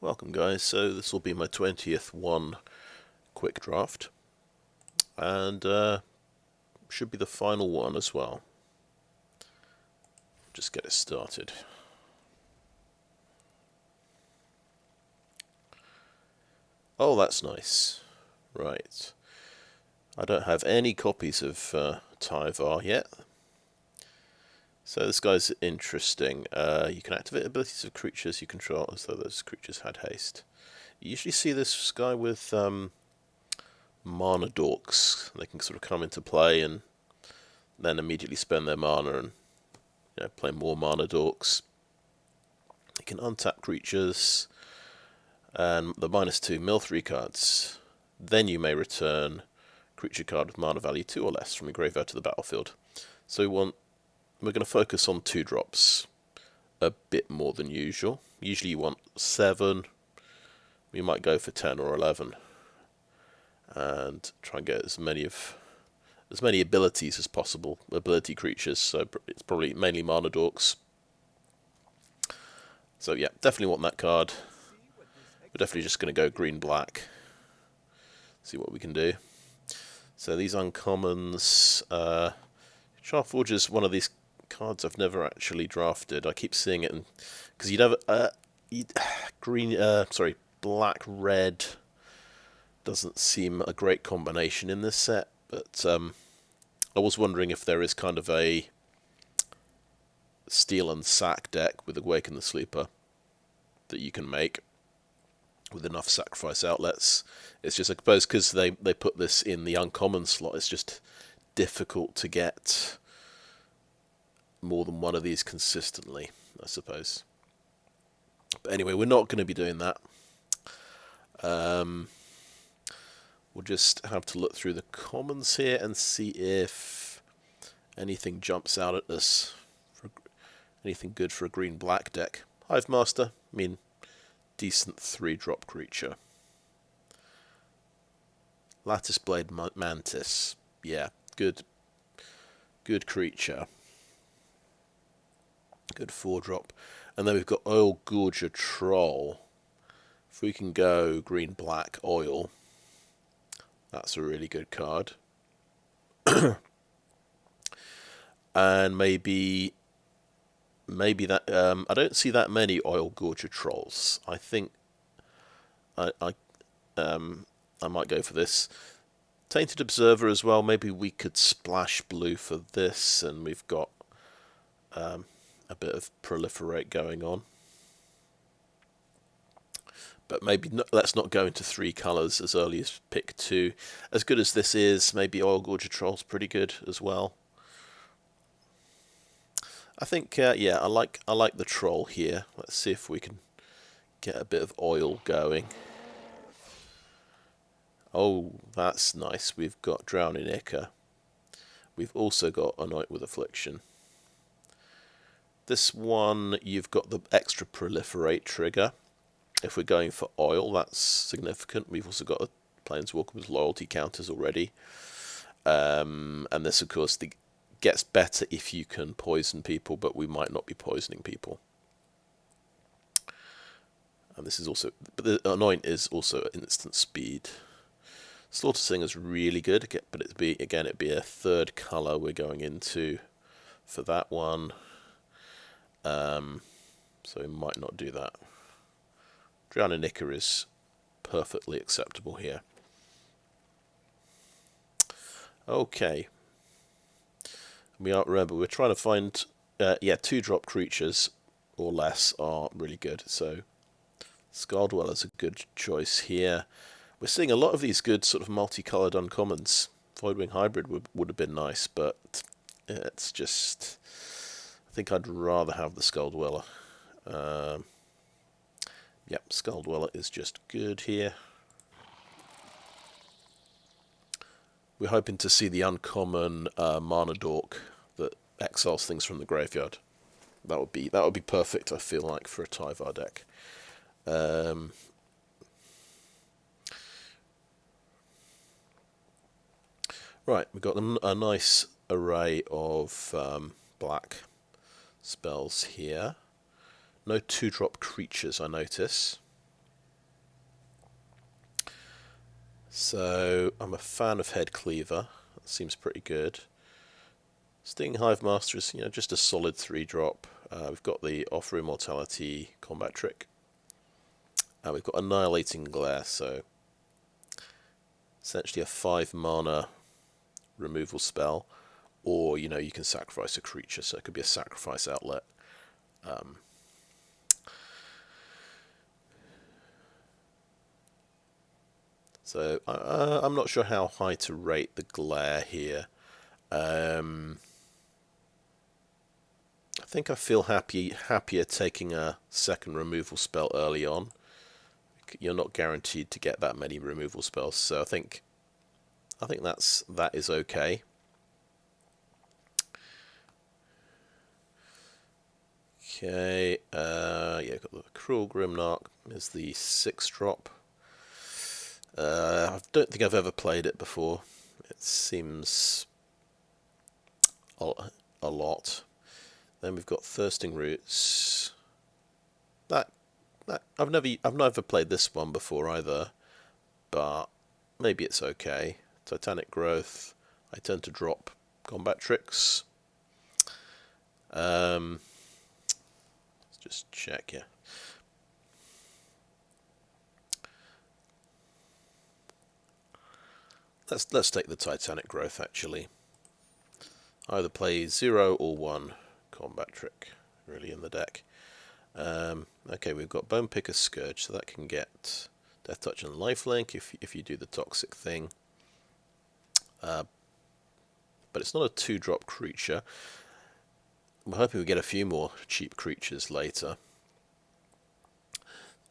Welcome guys, so this will be my 20th one quick draft, and should be the final one as well. Just get it started. Oh, that's nice. Right. I don't have any copies of Tyvar yet. So this guy's interesting. You can activate abilities of creatures you control as though those creatures had haste. You usually see this guy with mana dorks. They can sort of come into play and then immediately spend their mana and play more mana dorks. You can untap creatures and the -2 mill 3 cards. Then you may return creature card with mana value 2 or less from your graveyard to the battlefield. So we're going to focus on 2-drops a bit more than usual. Usually you want 7. We might go for 10 or 11 and try and get as many abilities as possible, ability creatures, so it's probably mainly mana dorks. So yeah, definitely want that card. We're definitely just going to go green-black, see what we can do. So these uncommons, Charforge is one of these cards I've never actually drafted. I keep seeing it, because black red doesn't seem a great combination in this set, but I was wondering if there is kind of a steal and sack deck with Awaken the Sleeper that you can make with enough sacrifice outlets. It's just, I suppose, because they put this in the uncommon slot, it's just difficult to get more than one of these consistently, I suppose. But anyway, we're not going to be doing that. We'll just have to look through the commons here and see if anything jumps out at us. Anything good for a green-black deck. Hivemaster, I mean, decent 3-drop creature. Lattice-Blade Mantis, yeah, good creature. Good 4-drop. And then we've got Oil-Gorger Troll. If we can go green-black oil, that's a really good card. And maybe that I don't see that many Oil-Gorger Trolls. I think I might go for this. Tainted Observer as well. Maybe we could splash blue for this, and we've got a bit of proliferate going on. But maybe let's not go into 3 colours as early as pick 2. As good as this is, maybe Oil-Gorger Troll's pretty good as well. I think, yeah, I like the troll here. Let's see if we can get a bit of oil going. Oh, that's nice. We've got Drowning Ichor. We've also got Anoint with Affliction. This one, you've got the extra proliferate trigger. If we're going for oil, that's significant. We've also got a Planeswalker with loyalty counters already. And this, of course, gets better if you can poison people, but we might not be poisoning people. And this is also, but the Anoint is also instant speed. Slaughter Singer's really good, but it'd be a 3rd colour we're going into for that one. So we might not do that. Drowning Ichor is perfectly acceptable here. Okay. Remember, we're trying to find 2-drop creatures or less are really good. So Skulldweller's a good choice here. We're seeing a lot of these good sort of multicoloured uncommons. Voidwing Hybrid would have been nice, but it's just, I think I'd rather have the Skulldweller. Yep, Skulldweller is just good here. We're hoping to see the uncommon mana dork that exiles things from the graveyard. That would be perfect, I feel like, for a Tyvar deck. Right, we've got a nice array of black spells here. No 2-drop creatures, I notice. So I'm a fan of Headcleaver. That seems pretty good. Stinging Hivemaster is, just a solid 3-drop. We've got the Offer Immortality combat trick. We've got Annihilating Glare, so essentially a 5 mana removal spell. Or, you can sacrifice a creature, so it could be a sacrifice outlet. So I'm not sure how high to rate the Glare here. I think I feel happier taking a second removal spell early on. You're not guaranteed to get that many removal spells, so I think that is okay. Okay, yeah, got the Cruel Grimnarch is the 6-drop. I don't think I've ever played it before. It seems a lot. Then we've got Thirsting Roots. I've never played this one before either, but maybe it's okay. Titanic Growth. I tend to drop combat tricks. Let's just check here. Let's take the Titanic Growth actually. Either play 0 or 1 combat trick really in the deck. Okay, we've got Bone Picker Scourge, so that can get Death Touch and Lifelink if you do the toxic thing. But it's not a 2-drop creature. I'm hoping we get a few more cheap creatures later.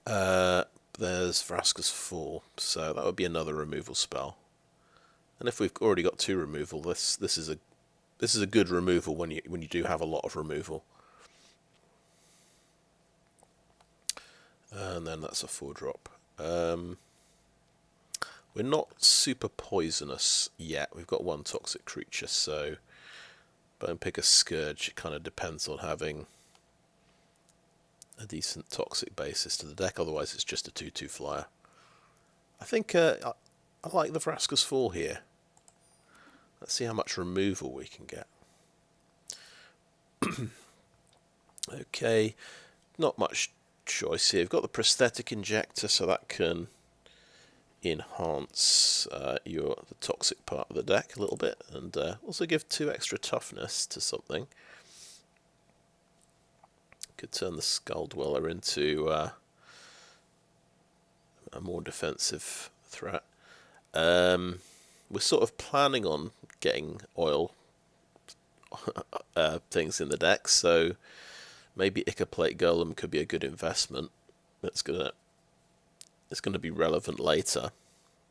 There's Vraska's Fall, so that would be another removal spell. And if we've already got 2 removal, this is a good removal when you do have a lot of removal. And then that's a 4-drop. We're not super poisonous yet. We've got 1 toxic creature, so Bone Picker Scourge, it kind of depends on having a decent toxic basis to the deck. Otherwise, it's just a 2/2 flyer. I think I like the Vraska's Fall here. Let's see how much removal we can get. Okay, not much choice here. We've got the Prosthetic Injector, so that can enhance the toxic part of the deck a little bit, and also give 2 extra toughness to something. Could turn the Skulldweller into a more defensive threat. We're sort of planning on getting oil things in the deck, so maybe Ichor Plate Golem could be a good investment. It's gonna be relevant later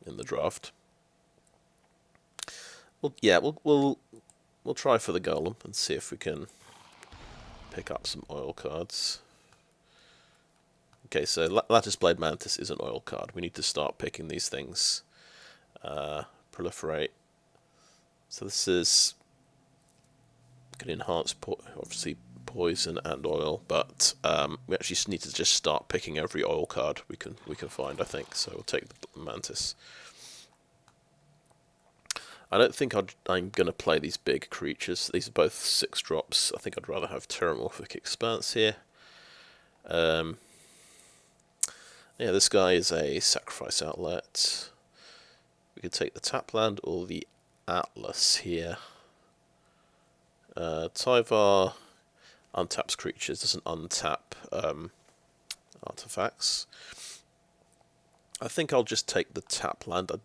in the draft. Well, yeah, we'll try for the Golem and see if we can pick up some oil cards. Okay, so Lattice-Blade Mantis is an oil card. We need to start picking these things. Proliferate. So this is can enhance obviously poison and oil, but we actually need to just start picking every oil card we can find, I think. So we'll take the Mantis. I don't think I'm going to play these big creatures. These are both 6-drops. I think I'd rather have Terramorphic Expanse here. Yeah, this guy is a sacrifice outlet. We could take the Tapland or the Atlas here. Tyvar untaps creatures, doesn't untap artifacts. I think I'll just take the Tapland.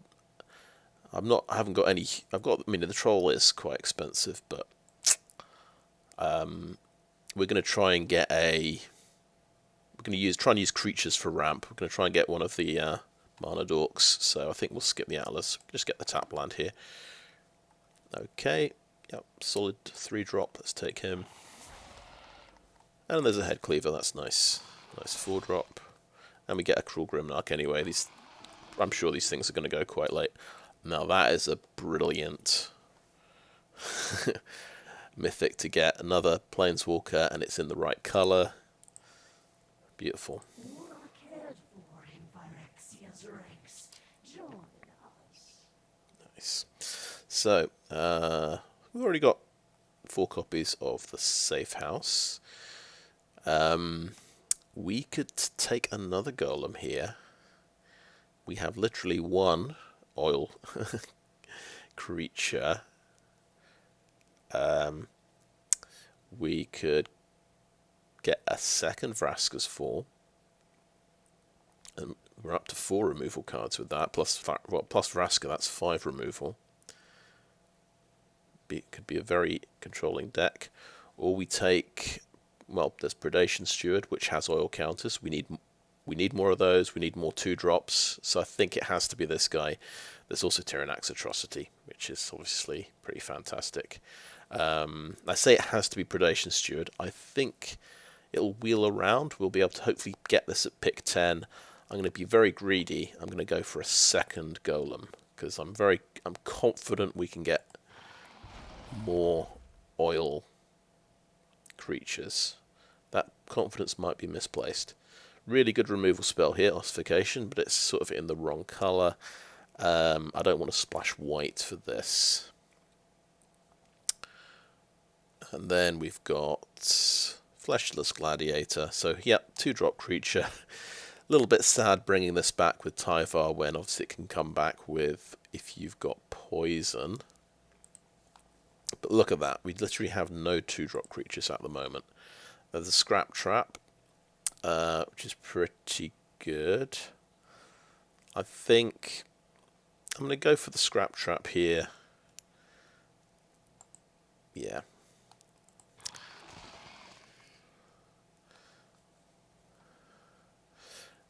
I haven't got any. The troll is quite expensive, but we're going to try and get a. We're going to try and use creatures for ramp. We're going to try and get one of the mana dorks. So I think we'll skip the Atlas. Just get the Tapland here. Okay. Yep. Solid 3-drop. Let's take him. And there's a Headcleaver. That's nice. Nice 4-drop. And we get a Cruel Grimnarch anyway. I'm sure these things are going to go quite late. Now that is a brilliant mythic to get. Another Planeswalker, and it's in the right colour. Beautiful. so we've already got 4 copies of the Safe House. We could take another golem here. We have literally 1 oil creature. We could get a second Vraska's Fall. And we're up to 4 removal cards with that, plus Vraska, that's 5 removal. Could be a very controlling deck. Or we take, well, there's Predation Steward, which has oil counters. We need more of those. We need more 2-drops. So I think it has to be this guy. There's also Tyrannak's Atrocity, which is obviously pretty fantastic. I say it has to be Predation Steward. I think it'll wheel around. We'll be able to hopefully get this at pick 10. I'm going to be very greedy. I'm going to go for a second golem because I'm confident we can get more oil creatures. That confidence might be misplaced. Really good removal spell here, Ossification, but it's sort of in the wrong colour. I don't want to splash white for this. And then we've got Fleshless Gladiator. So, yeah, 2-drop creature. A little bit sad bringing this back with Tyvar when obviously it can come back with if you've got poison. But look at that. We literally have no 2-drop creatures at the moment. There's a Scraptrap, which is pretty good. I think I'm going to go for the Scraptrap here. Yeah.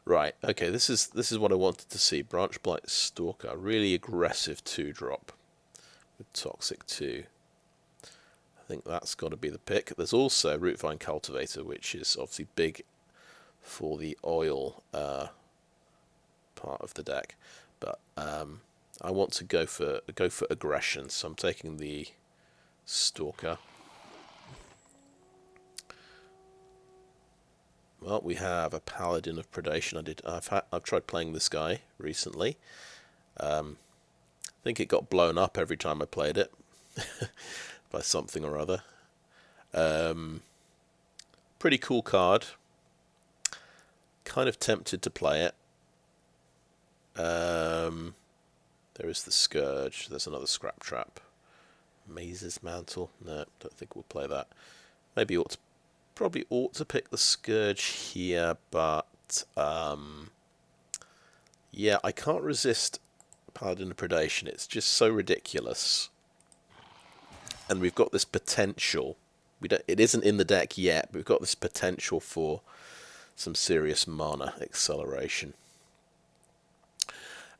Right, okay, this is what I wanted to see. Branchblight Stalker, really aggressive 2-drop with Toxic 2. I think that's got to be the pick. There's also Rustvine Cultivator, which is obviously big for the oil part of the deck. But I want to go for aggression, so I'm taking the Stalker. Well, we have a Paladin of Predation. I've tried playing this guy recently. I think it got blown up every time I played it by something or other. Pretty cool card. Kind of tempted to play it. There is the Scourge. There's another Scraptrap. Maze's Mantle. No, don't think we'll play that. Maybe probably ought to pick the Scourge here, but yeah, I can't resist Paladin of Predation. It's just so ridiculous, and we've got this potential. It isn't in the deck yet, but we've got this potential for some serious mana acceleration.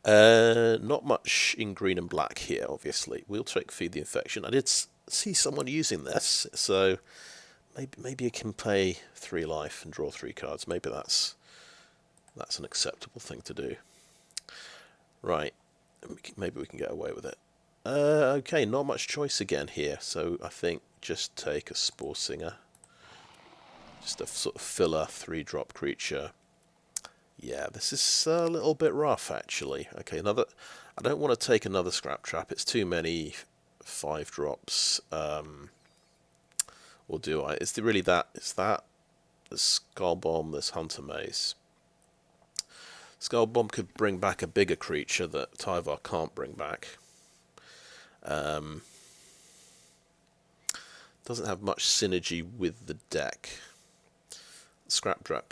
Not much in green and black here, obviously. We'll take Feed the Infection. I did see someone using this, so maybe you can pay 3 life and draw 3 cards. Maybe that's an acceptable thing to do. Right, maybe we can get away with it. Okay, not much choice again here, so I think just take a Spore Singer. Just a sort of filler 3-drop creature. Yeah, this is a little bit rough, actually. Okay, I don't want to take another Scraptrap. It's too many 5-drops. Or do I? It's really that. It's that. There's Skull Bomb. There's Hunter Maze. Skull Bomb could bring back a bigger creature that Tyvar can't bring back. Doesn't have much synergy with the deck. Scraptrap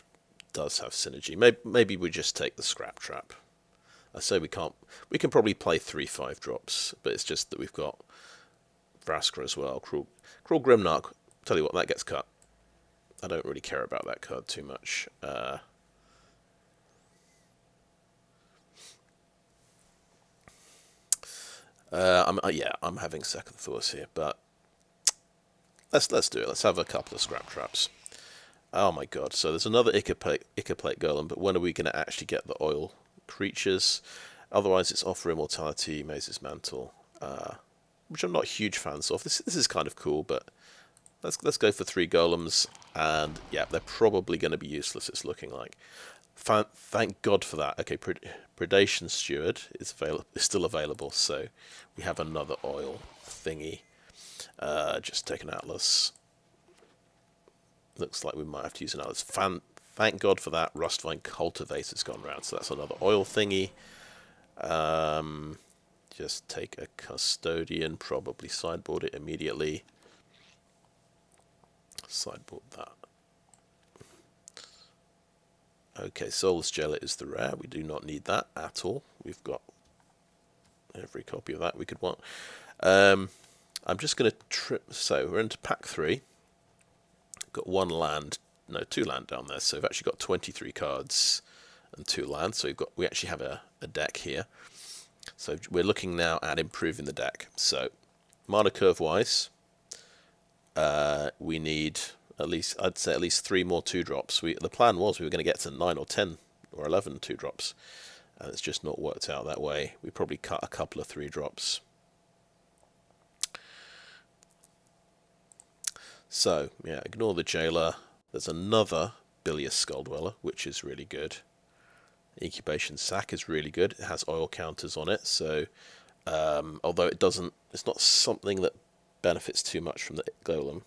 does have synergy. Maybe we just take the Scraptrap. I say we can't. We can probably play 3 5-drops, but it's just that we've got Vraska as well. Cruel Grimnarch. Tell you what, that gets cut. I don't really care about that card too much. I'm having second thoughts here, but let's do it. Let's have a couple of Scraptraps. Oh my god! So there's another Ichor Plate Golem, but when are we going to actually get the oil creatures? Otherwise, it's Offer Immortality, Maze's Mantle, which I'm not huge fans of. This is kind of cool, but let's go for 3 golems, and yeah, they're probably going to be useless. It's looking like Thank God for that. Okay, Predation Steward is still available, so we have another oil thingy. Just take an Atlas. Looks like we might have to use an Atlas. Thank God for that. Rustvine Cultivator's gone round, so that's another oil thingy. Just take a Custodian, probably sideboard it immediately. Sideboard that. Okay, Soulless Jelly is the rare. We do not need that at all. We've got every copy of that we could want. I'm just going to trip. So we're into pack 3. Got 1 land, no, 2 land down there. So we've actually got 23 cards and 2 lands. So we actually have a deck here. So we're looking now at improving the deck. So mana curve wise, we need I'd say at least 3 more 2-drops. The plan was we were going to get to 9 or 10 or 11 2-drops, and it's just not worked out that way. We probably cut a couple of 3-drops. So yeah, ignore the Jailer. There's another Bilious Skulldweller, which is really good. Incubation Sac is really good. It has oil counters on it, so although it's not something that benefits too much from the Golem,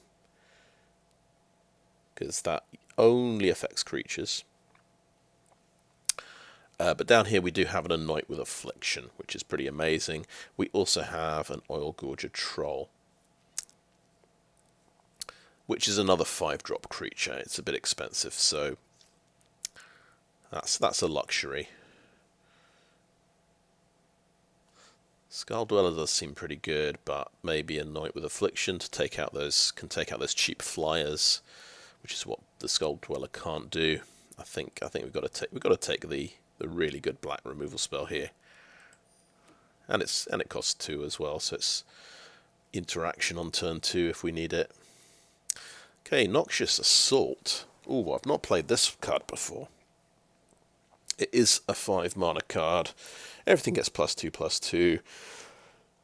because that only affects creatures. But down here we do have an Anoint with Affliction, which is pretty amazing. We also have an Oil-Gorger Troll, which is another 5-drop creature. It's a bit expensive, so that's a luxury. Skulldweller does seem pretty good, but maybe Anoint with Affliction to take out those cheap flyers, which is what the Skulldweller can't do. I think we've got to take the really good black removal spell here, and it costs 2 as well, so it's interaction on turn 2 if we need it. Okay, Noxious Assault. Ooh, I've not played this card before. It is a 5 mana card. Everything gets +2/+2.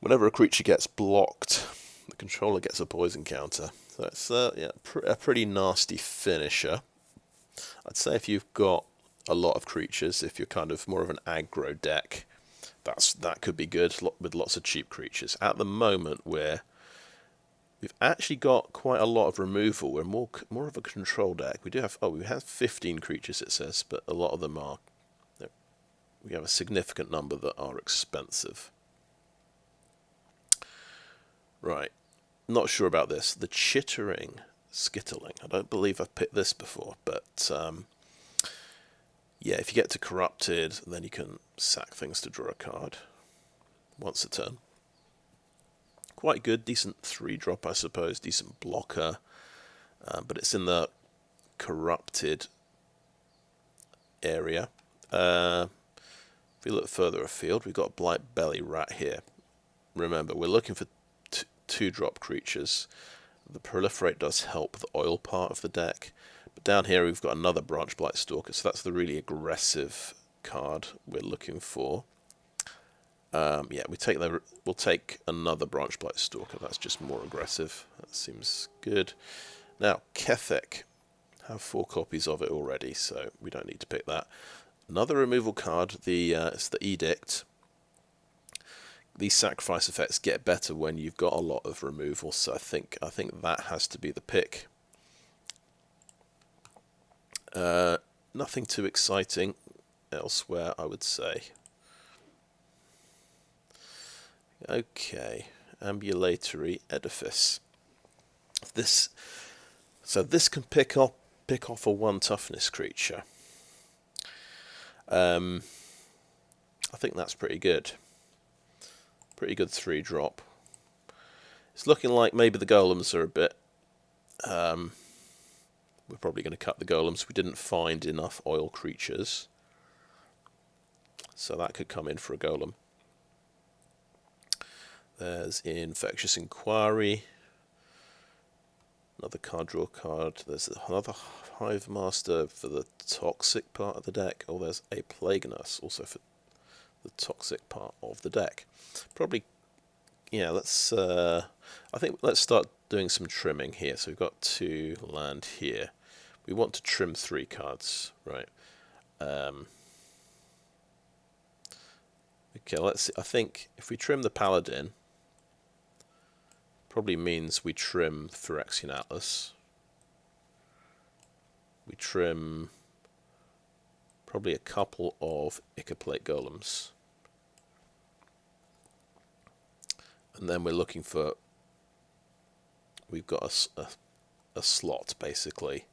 Whenever a creature gets blocked, the controller gets a poison counter. So it's a pretty nasty finisher. I'd say if you've got a lot of creatures, if you're kind of more of an aggro deck, that could be good with lots of cheap creatures. At the moment, we've actually got quite a lot of removal. We're more of a control deck. We have 15 creatures, it says, but a lot of them are. We have a significant number that are expensive. Right. Not sure about this. The Chittering Skittling. I don't believe I've picked this before, but yeah, if you get to Corrupted, then you can sack things to draw a card once a turn. Quite good, decent 3-drop, I suppose, decent blocker, but it's in the Corrupted area. If we look further afield, we've got a Blight Belly Rat here. Remember, we're looking for 2-drop creatures. The Proliferate does help the oil part of the deck, but down here we've got another Branchblight Stalker, so that's the really aggressive card we're looking for. Yeah, we'll take another Branchblight Stalker. That's just more aggressive. That seems good. Now, Kethek. Have 4 copies of it already, so we don't need to pick that. Another removal card. It's the Edict. These sacrifice effects get better when you've got a lot of removal, so I think that has to be the pick. Nothing too exciting elsewhere, I would say. Okay, Ambulatory Edifice. This can pick off a 1 toughness creature. I think that's pretty good. Pretty good 3-drop. It's looking like maybe the golems are a bit. We're probably going to cut the golems. We didn't find enough oil creatures, so that could come in for a golem. There's Infectious Inquiry. Another card draw card. There's another Hivemaster for the toxic part of the deck. Oh, there's a Plague Nurse also for the toxic part of the deck. Probably, yeah, let's start doing some trimming here. So we've got 2 land here. We want to trim 3 cards, right? Okay, let's see. I think if we trim the Paladin, probably means we trim Phyrexian Atlas. We trim probably a couple of Ichor Plate Golems. And then we're looking for... We've got a slot, basically.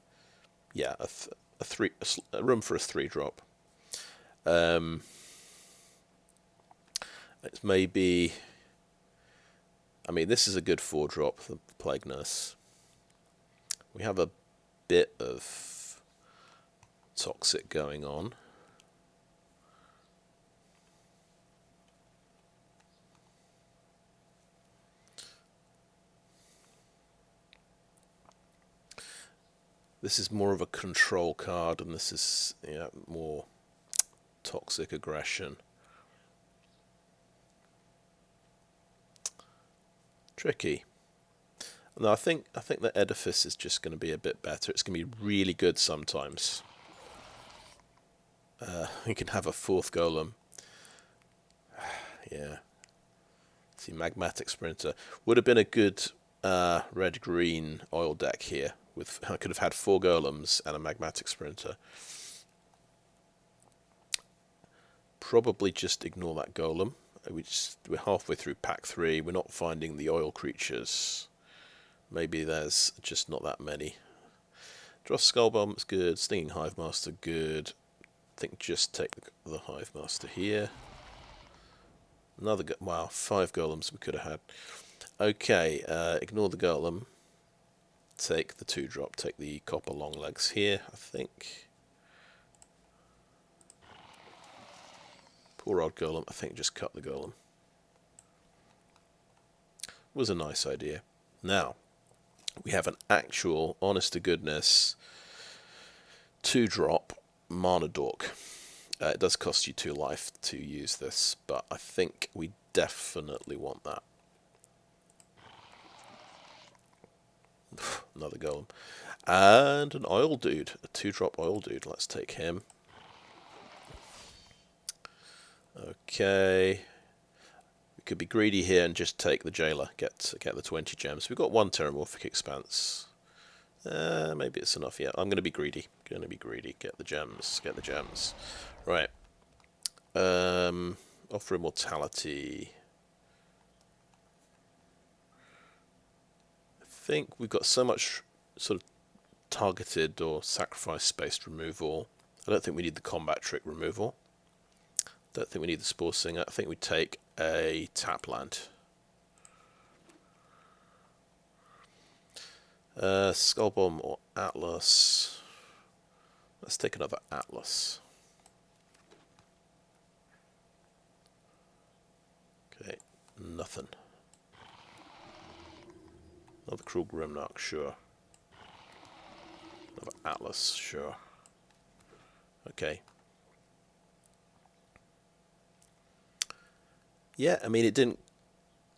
Yeah, a room for a 3-drop. It's maybe... I mean, this is a good 4-drop, the Plague Nurse. We have a bit of Toxic going on. This is more of a control card, and this is more toxic aggression. Tricky. No, I think the Edifice is just going to be a bit better. It's going to be really good sometimes. You can have a 4th Golem. Yeah. See, Magmatic Sprinter would have been a good red-green oil deck here. I could have had 4 Golems and a Magmatic Sprinter. Probably just ignore that Golem. We're halfway through pack 3. We're not finding the oil creatures. Maybe there's just not that many. Dross Skullbomb's good. Stinging Hivemaster good. I think just take the Hivemaster here. Wow, 5 Golems we could have had. Okay, ignore the Golem. Take the 2-drop. Take the Copper Longlegs here, I think. Poor old Golem. I think just cut the Golem. Was a nice idea. Now, we have an actual, honest-to-goodness, 2-drop Mana Dork. It does cost you 2 life to use this, but I think we definitely want that. Another Golem. And an Oil Dude. A 2-drop Oil Dude. Let's take him. Okay. We could be greedy here and just take the Jailer. Get the 20 gems. We've got 1 Terramorphic Expanse. Maybe it's enough. Yeah, I'm going to be greedy. Get the gems. Get the gems. Right. Offer Immortality. I think we've got so much sort of targeted or sacrifice-based removal. I don't think we need the combat trick removal. Don't think we need the Spore Singer. I think we take a tap land. Skullbomb or Atlas. Let's take another Atlas. Okay, nothing. Another Cruel Grimnarch, sure. Another Atlas, sure. Okay. Yeah, I mean, it didn't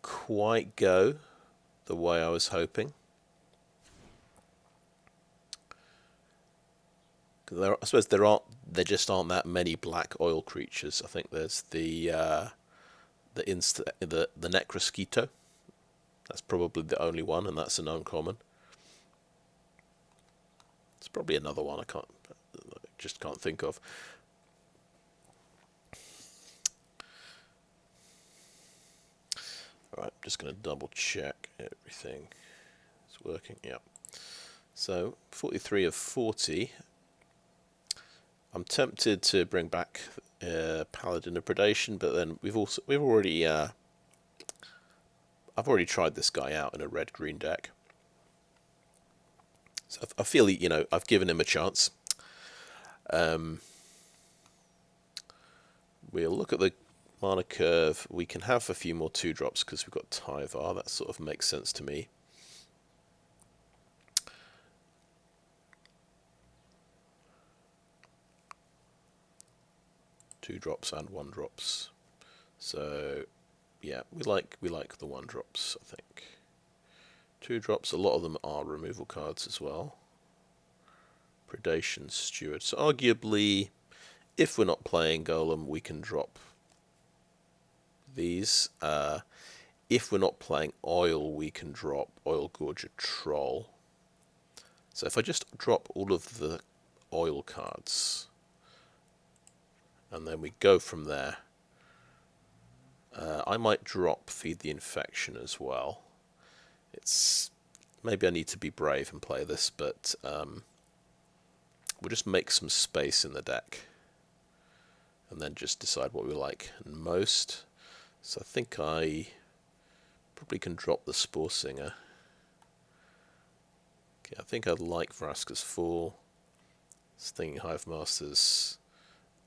quite go the way I was hoping. I suppose there just aren't that many black oil creatures. I think there's the Necrosquito. That's probably the only one, and that's an uncommon. It's probably another one I just can't think of. Alright, I'm just going to double check everything is working. Yeah. So 43 of 40. I'm tempted to bring back Paladin of Predation, but then I've already tried this guy out in a red-green deck. So I feel, I've given him a chance. We'll look at the mana curve. We can have a few more 2-drops because we've got Tyvar. That sort of makes sense to me. Two drops and 1-drops. So yeah, we like the 1-drops, I think. 2-drops, a lot of them are removal cards as well. Predation Steward. So arguably if we're not playing Golem, we can drop these. If we're not playing Oil, we can drop Oil-Gorger Troll. So if I just drop all of the Oil cards, and then we go from there, I might drop Feed the Infection as well. It's maybe I need to be brave and play this, but we'll just make some space in the deck, and then just decide what we like most. So I think I probably can drop the Spore Singer. Okay, I think I'd like Vraska's Fall, Stinging Hivemasters,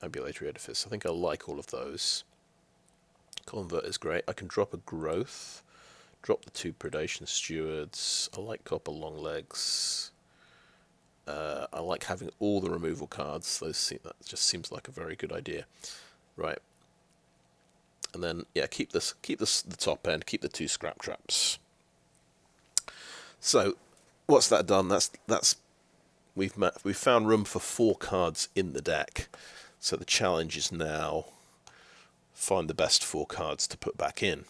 Ambulatory Edifice. I think I like all of those. Convert is great. I can drop a Growth, drop the 2 Predation Stewards. I like Copper Longlegs. I like having all the removal cards. That just seems like a very good idea. Right. And then, yeah, keep the top end, keep the 2 Scraptraps. So, what's that done? We've found room for 4 cards in the deck. So the challenge is now find the best 4 cards to put back in.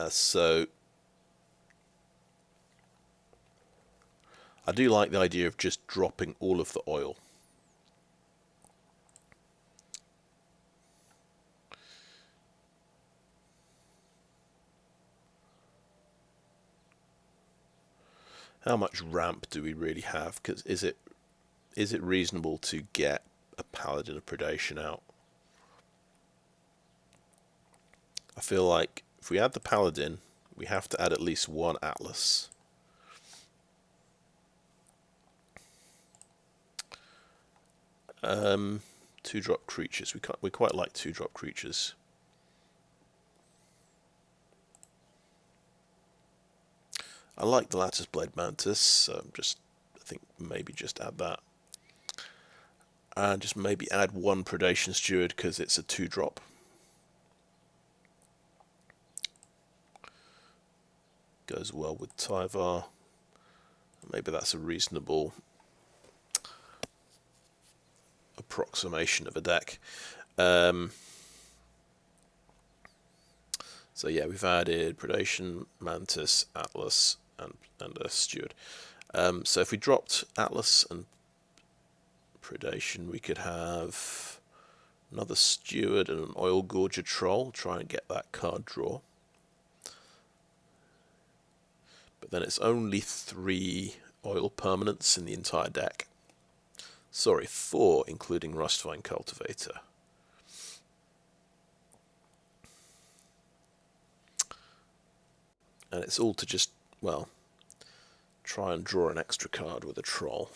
So I do like the idea of just dropping all of the oil. How much ramp do we really have? Because is it reasonable to get a Paladin of Predation out? I feel like if we add the Paladin, we have to add at least 1 Atlas. Two-drop creatures. We quite like 2-drop creatures. I like the Lattice-Blade Mantis, so I think maybe just add that. And just maybe add 1 Predation Steward because it's a 2-drop. Goes well with Tyvar. Maybe that's a reasonable approximation of a deck. So yeah, we've added Predation, Mantis, Atlas, and a Steward. So if we dropped Atlas and Predation, we could have another Steward and an Oil-Gorger Troll. Try and get that card draw. But then it's only 3 oil permanents in the entire deck. Sorry, 4, including Rustvine Cultivator. And it's all to just, well, try and draw an extra card with a troll.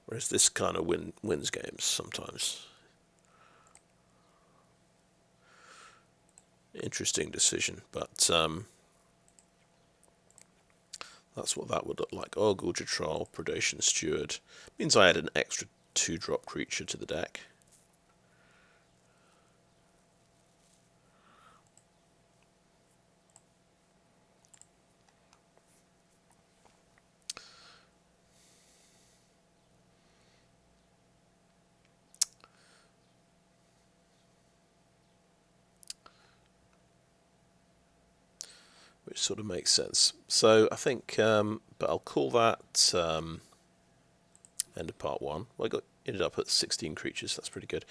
Whereas this kind of wins games sometimes. Interesting decision, but that's what that would look like. Oil-Gorger Troll, Predation Steward. Means I add an extra 2-drop creature to the deck. Which sort of makes sense. So I think, but I'll call that end of part 1. Well, ended up at 16 creatures. That's pretty good.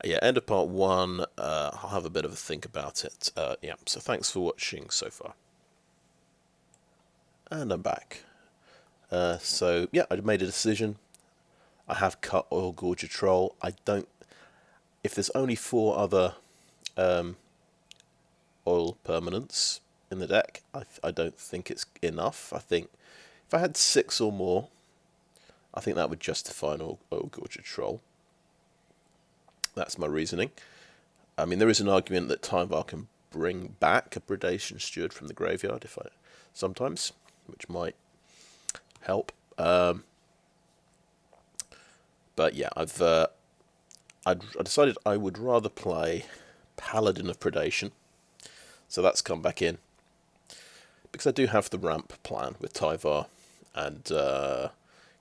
Yeah, end of part 1. I'll have a bit of a think about it. Yeah. So thanks for watching so far. And I'm back. So yeah, I made a decision. I have cut Oil-Gorger Troll. I don't. If there's only 4 other oil permanents in the deck, I don't think it's enough. I think if I had 6 or more, I think that would justify an Oil-Gorger Troll. That's my reasoning. I mean, there is an argument that Tyvar can bring back a Predation Steward from the graveyard sometimes, which might help. But yeah, I decided I would rather play Paladin of Predation. So that's come back in. Because I do have the ramp plan with Tyvar and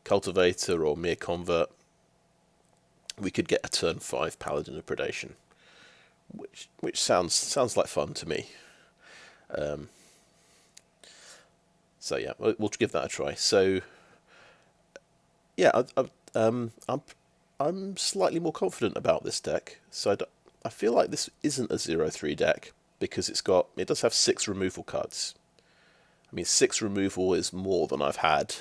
Cultivator or Myr Convert. We could get a turn 5 Paladin of Predation, which sounds like fun to me. So yeah, we'll give that a try. So yeah, I'm slightly more confident about this deck. So I feel like this isn't a 0-3 deck because it does have 6 removal cards. I mean, 6 removal is more than I've had.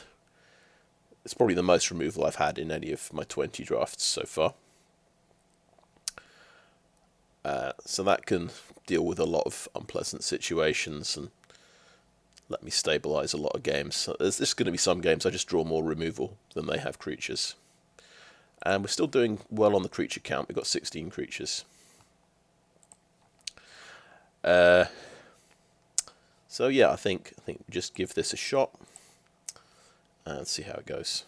It's probably the most removal I've had in any of my 20 drafts so far. So that can deal with a lot of unpleasant situations and let me stabilise a lot of games. So there's going to be some games I just draw more removal than they have creatures. And we're still doing well on the creature count. We've got 16 creatures. So yeah, I think we just give this a shot and see how it goes.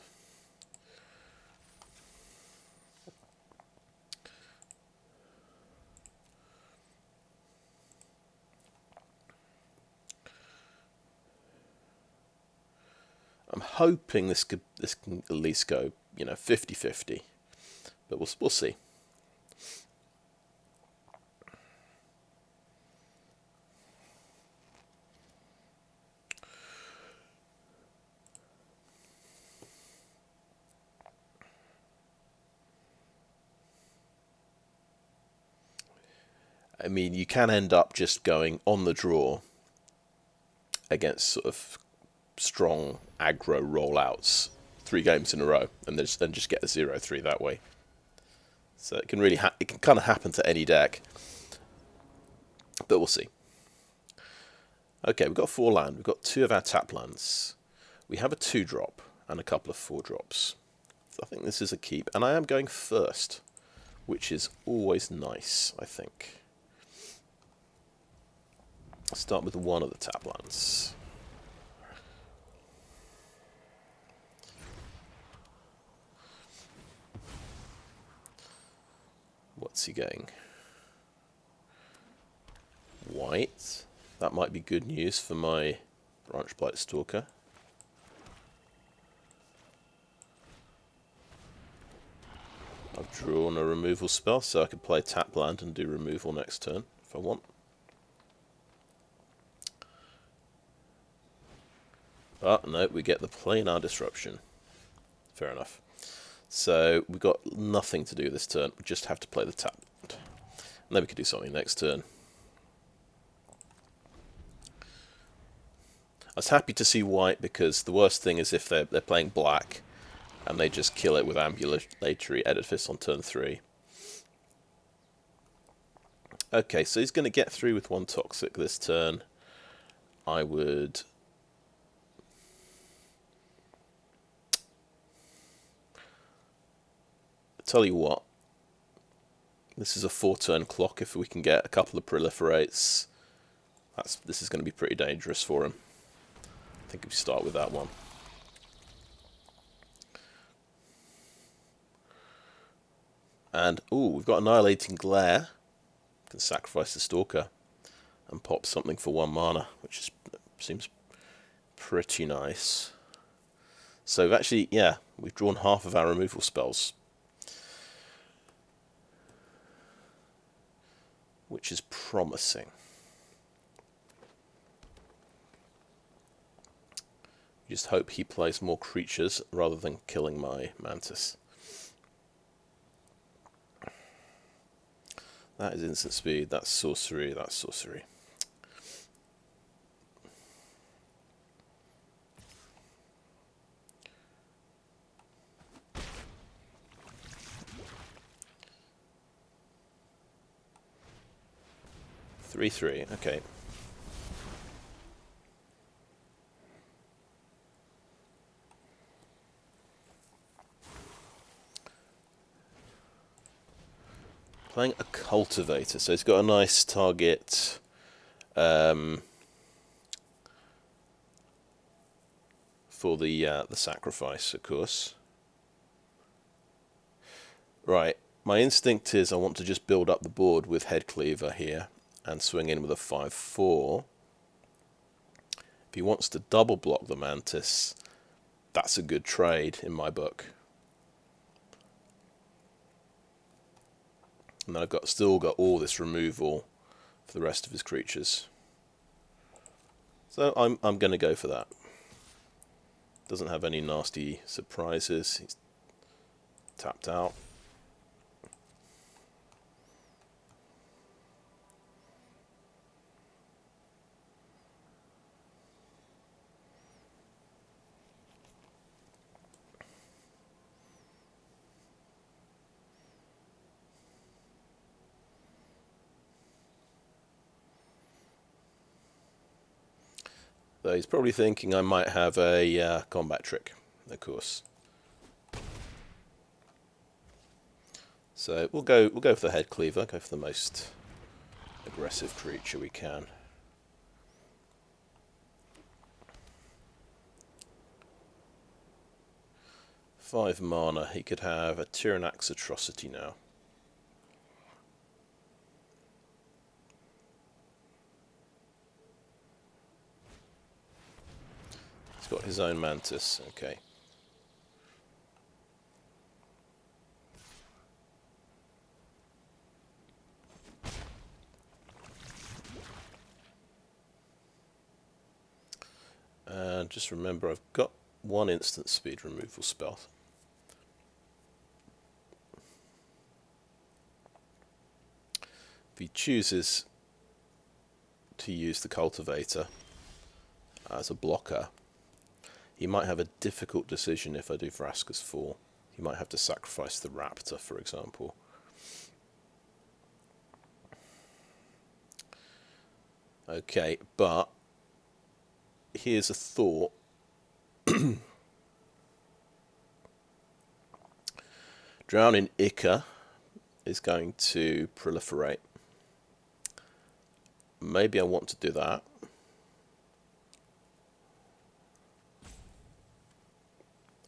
I'm hoping this can at least go, 50-50, but we'll see. I mean, you can end up just going on the draw against sort of strong aggro rollouts 3 games in a row, and then just get a 0-3 that way. So it can it can kind of happen to any deck, but we'll see. Okay, we've got 4 land. We've got 2 of our tap lands. We have a 2-drop and a couple of 4-drops. So I think this is a keep, and I am going first, which is always nice, I think. I'll start with 1 of the tap lands. What's he going? White. That might be good news for my Branchblight Stalker. I've drawn a removal spell, so I could play tap land and do removal next turn if I want. But no, we get the planar disruption. Fair enough. So we've got nothing to do this turn. We just have to play the tap. And then we could do something next turn. I was happy to see white because the worst thing is if they're playing black and they just kill it with Ambulatory Edifice on turn 3. Okay, so he's going to get through with 1 Toxic this turn. I would... tell you what, this is a 4-turn clock. If we can get a couple of proliferates, this is going to be pretty dangerous for him. I think if we start with that one. And, ooh, we've got Annihilating Glare. We can sacrifice the Stalker and pop something for 1 mana, which seems pretty nice. So we've actually, yeah, we've drawn half of our removal spells, which is promising. Just hope he plays more creatures rather than killing my Mantis. That is instant speed, that's sorcery, that's sorcery. Three, okay. Playing a Cultivator, so it's got a nice target for the sacrifice, of course. Right, My instinct is I want to just build up the board with Headcleaver here and swing in with a 5/4. If he wants to double block the Mantis, that's a good trade in my book. And then I've still got all this removal for the rest of his creatures. So I'm going to go for that. Doesn't have any nasty surprises. He's tapped out. Though he's probably thinking I might have a combat trick, of course. So we'll go for the Headcleaver, go for the most aggressive creature we can. Five mana, he could have a Tyrannax Atrocity now. He's got his own Mantis, okay. And just remember, I've got one instant speed removal spell. If he chooses to use the Cultivator as a blocker, he might have a difficult decision if I do Vraska's 4. He might have to sacrifice the Raptor, for example. Okay, but here's a thought. Drowning Ichor is going to proliferate. Maybe I want to do that.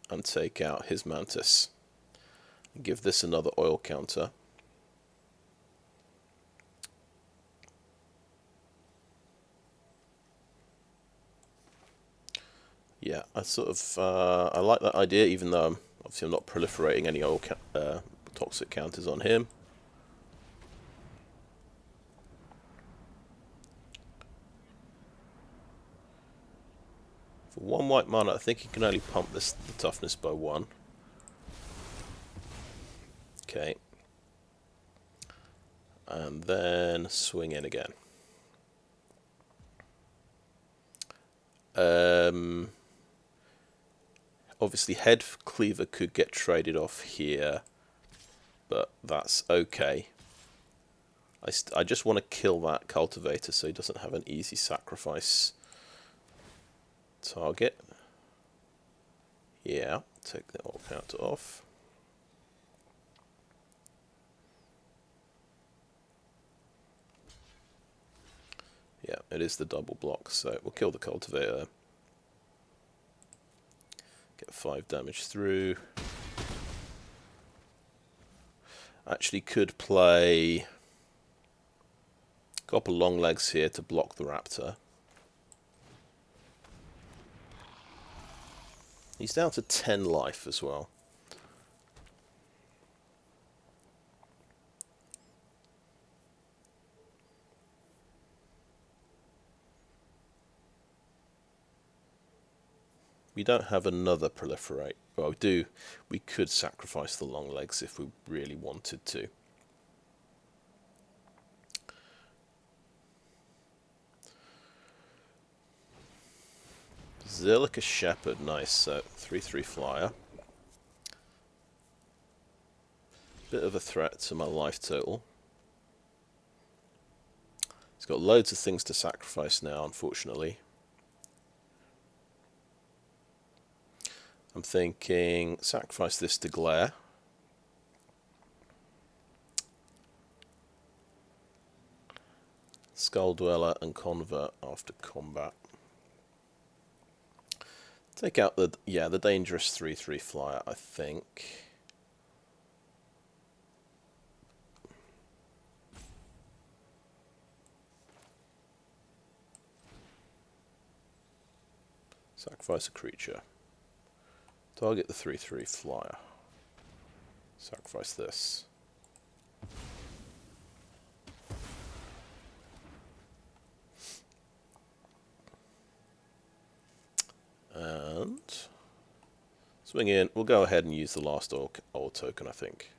And take out his Mantis. Give this another oil counter. Yeah, I sort of I like that idea, even though obviously I'm not proliferating any oil toxic counters on him. For one white mana, I think he can only pump the toughness by 1. Okay. And then swing in again. Obviously, Headcleaver could get traded off here, but that's okay. I just want to kill that Cultivator so he doesn't have an easy sacrifice target. Yeah, take the oil counter off. Yeah, it is the double block, so we'll kill the Cultivator. Get 5 damage through. Actually could play Copper Longlegs here to block the Raptor. He's down to 10 life as well. We don't have another proliferate. Well, we do. We could sacrifice the Longlegs if we really wanted to. Zillica Shepherd, nice. So 3/3 flyer. Bit of a threat to my life total. He's got loads of things to sacrifice now, unfortunately. I'm thinking sacrifice this to Glare. Skulldweller and Convert after combat. Take out the dangerous 3/3 flyer, I think. Sacrifice a creature. Target the 3/3 flyer. Sacrifice this. And swing in. We'll go ahead and use the last oil token, I think.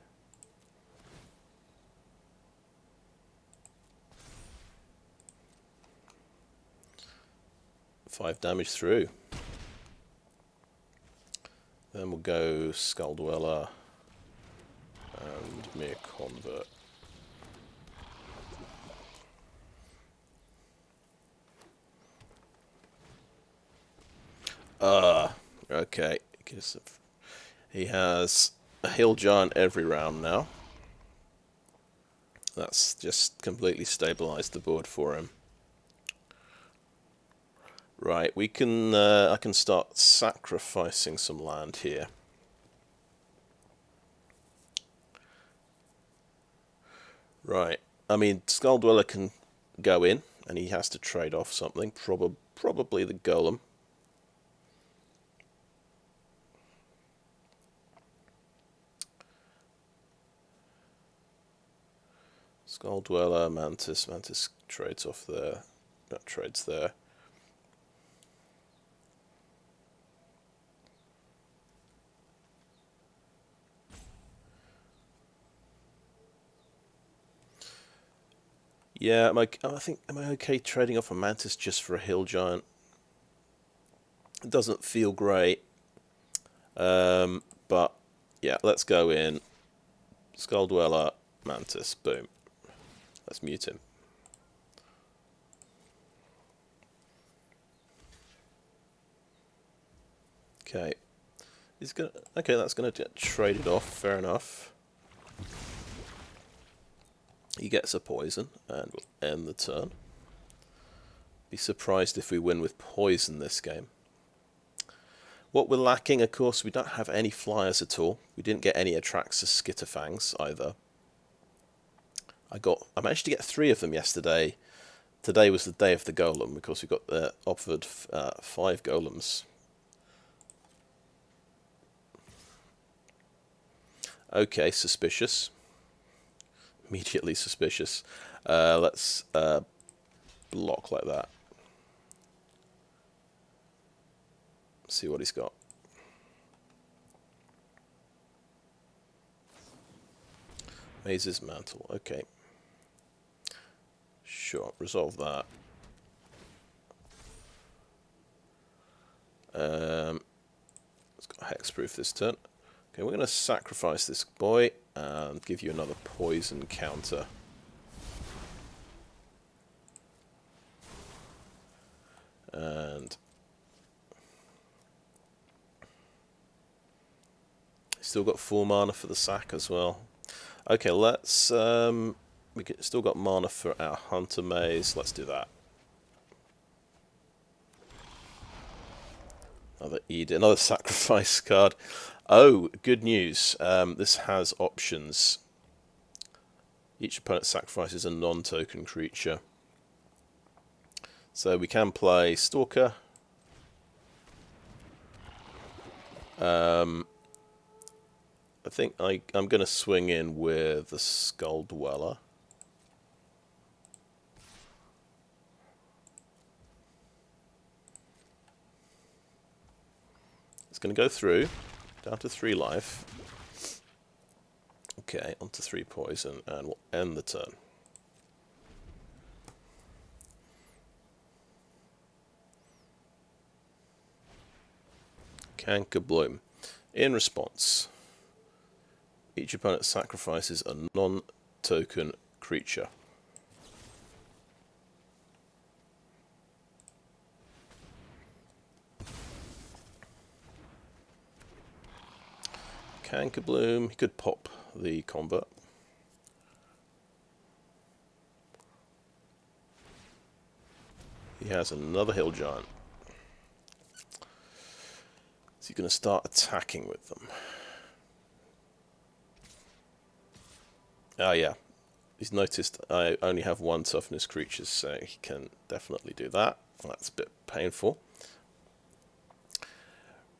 Five damage through. Then we'll go Skulldweller and Myr Convert. Okay. Because he has a Hill Giant every round now. That's just completely stabilized the board for him. Right, we can. I can start sacrificing some land here. Right, I mean, Skulldweller can go in, and he has to trade off something. Probably the Golem. Skulldweller, Mantis. Mantis trades off there. That trades there. Yeah, am I okay trading off a Mantis just for a Hill Giant? It doesn't feel great. But yeah, let's go in. Skulldweller, Mantis, boom. Let's mute him. Okay. Okay, that's gonna get traded off, fair enough. He gets a poison, and we'll end the turn. Be surprised if we win with poison this game. What we're lacking, of course, we don't have any flyers at all. We didn't get any Atraxas Skitterfangs either. I managed to get 3 of them yesterday. Today was the day of the Golem, because we got offered 5 Golems. Okay, suspicious. Immediately suspicious. Let's block like that. See what he's got. Maze's Mantle. Okay. Sure, resolve that. Let's go hexproof this turn. Okay, we're going to sacrifice this boy and give you another poison counter. And still got 4 mana for the sack as well. Okay, let's still got mana for our Hunter Maze. Let's do that. Another sacrifice card. Oh, good news. This has options. Each opponent sacrifices a non-token creature. So we can play Stalker. I think I'm going to swing in with the Skulldweller. It's going to go through, down to 3 life. Okay, onto 3 poison, and we'll end the turn. Cankabloom. In response, each opponent sacrifices a non-token creature. Cankabloom, he could pop the convert. He has another Hill Giant. So you're going to start attacking with them. Ah, yeah. He's noticed I only have 1 toughness creatures, so he can definitely do that. That's a bit painful.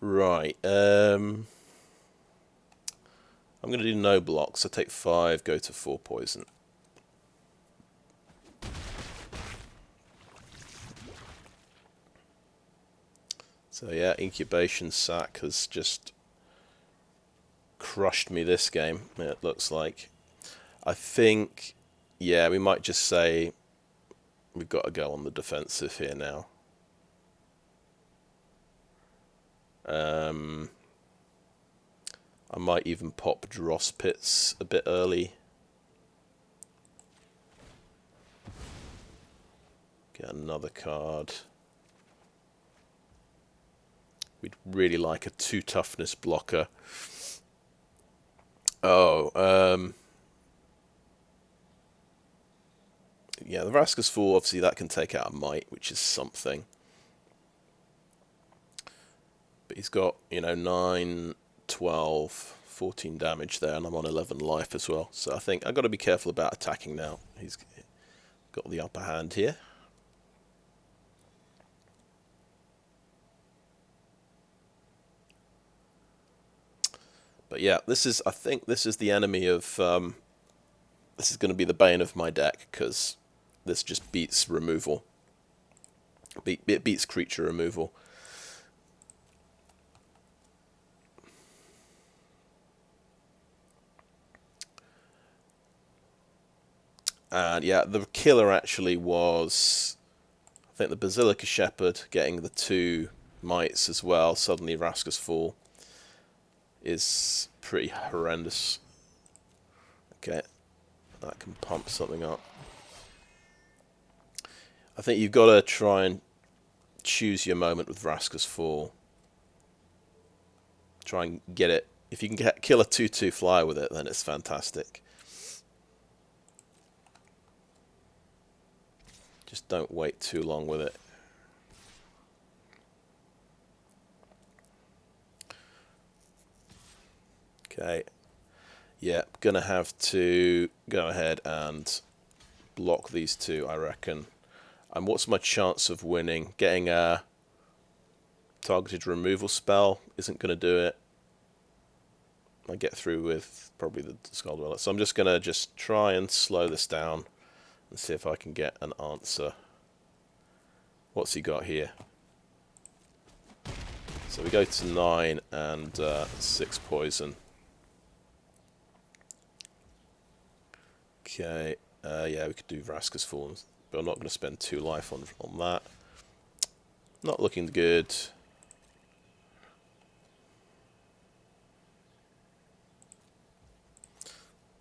Right. I'm going to do no blocks. I take 5, go to 4 poison. So yeah, Incubation Sac has just crushed me this game, it looks like. I think, yeah, we might just say we've got to go on the defensive here now. I might even pop Dross Pits a bit early. Get another card. We'd really like a 2 toughness blocker. Oh, yeah, the Vraska's Fall, obviously that can take out a Might, which is something. But he's got, you know, 9, 12, 14 damage there, and I'm on 11 life as well. So I think I've got to be careful about attacking now. He's got the upper hand here. But yeah, I think this is the enemy of, this is going to be the bane of my deck, because this just beats removal. It beats creature removal. And yeah, the killer actually was, I think, the Basilica Shepherd getting the 2 mites as well. Suddenly Vraska's Fall is pretty horrendous. Okay, that can pump something up. I think you've got to try and choose your moment with Vraska's Fall. Try and get it. If you can kill a 2/2 flyer with it, then it's fantastic. Just don't wait too long with it. Okay. Yeah, gonna have to go ahead and block these 2, I reckon. And what's my chance of winning? Getting a targeted removal spell isn't going to do it. I get through with probably the Skulldweller. So I'm just going to try and slow this down and see if I can get an answer. What's he got here? So we go to 9 and 6 poison. Okay, yeah, we could do Vraska's Fall, but I'm not going to spend 2 life on that. Not looking good.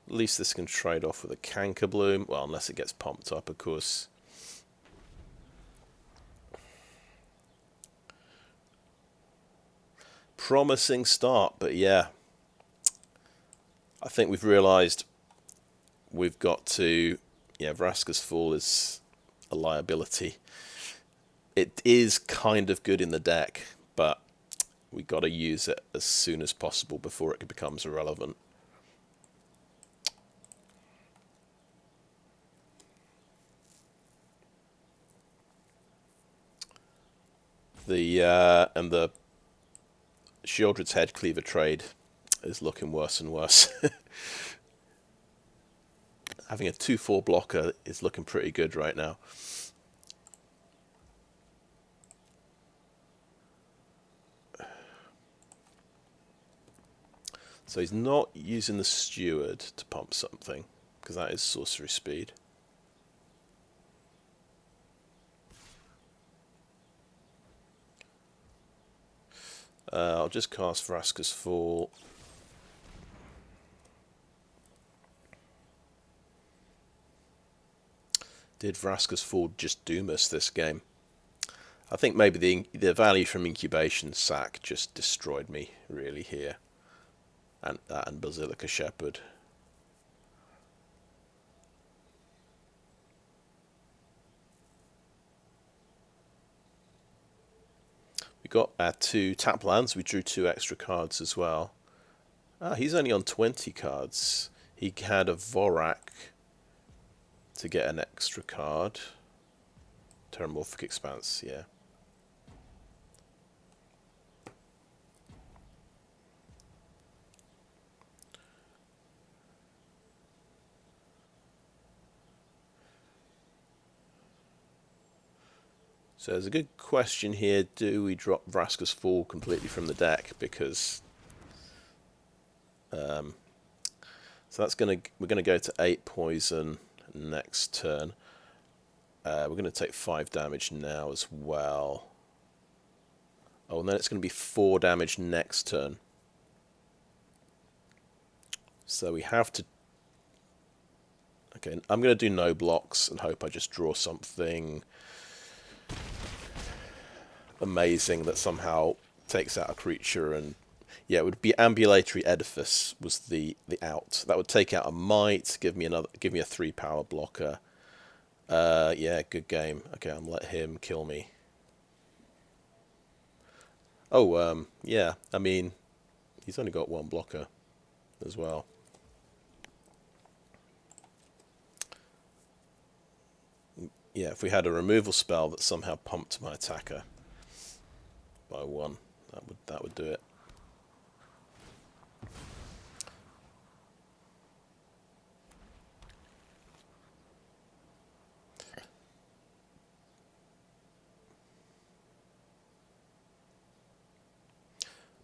At least this can trade off with a Canker Bloom. Well, unless it gets pumped up, of course. Promising start, but yeah. I think we've realised we've got to... Yeah, Vraska's Fall is a liability. It is kind of good in the deck, but we've got to use it as soon as possible before it becomes irrelevant. And the Sheoldred's Headcleaver trade is looking worse and worse. Having a 2/4 blocker is looking pretty good right now. So he's not using the Steward to pump something, because that is sorcery speed. I'll just cast Vraska's Fall. Did Vraska's Fall just doom us this game? I think maybe the value from Incubation Sac just destroyed me really here. And that and Basilica Shepherd. We got our 2 tap lands. We drew 2 extra cards as well. Ah, he's only on 20 cards. He had a Vorak to get an extra card. Terramorphic Expanse, yeah. So there's a good question here. Do we drop Vraska's Fall completely from the deck? Because so that's we're gonna go to 8 poison next turn. We're gonna take 5 damage now as well. Oh, and then it's gonna be 4 damage next turn. So we have to. Okay, I'm gonna do no blocks and hope I just draw something amazing that somehow takes out a creature. And yeah, it would be Ambulatory Edifice was the out. That would take out a Might, give me a 3 power blocker. Yeah, good game. Okay, I'm let him kill me. Oh, yeah, I mean, he's only got 1 blocker as well. Yeah, if we had a removal spell that somehow pumped my attacker by 1, that would do it.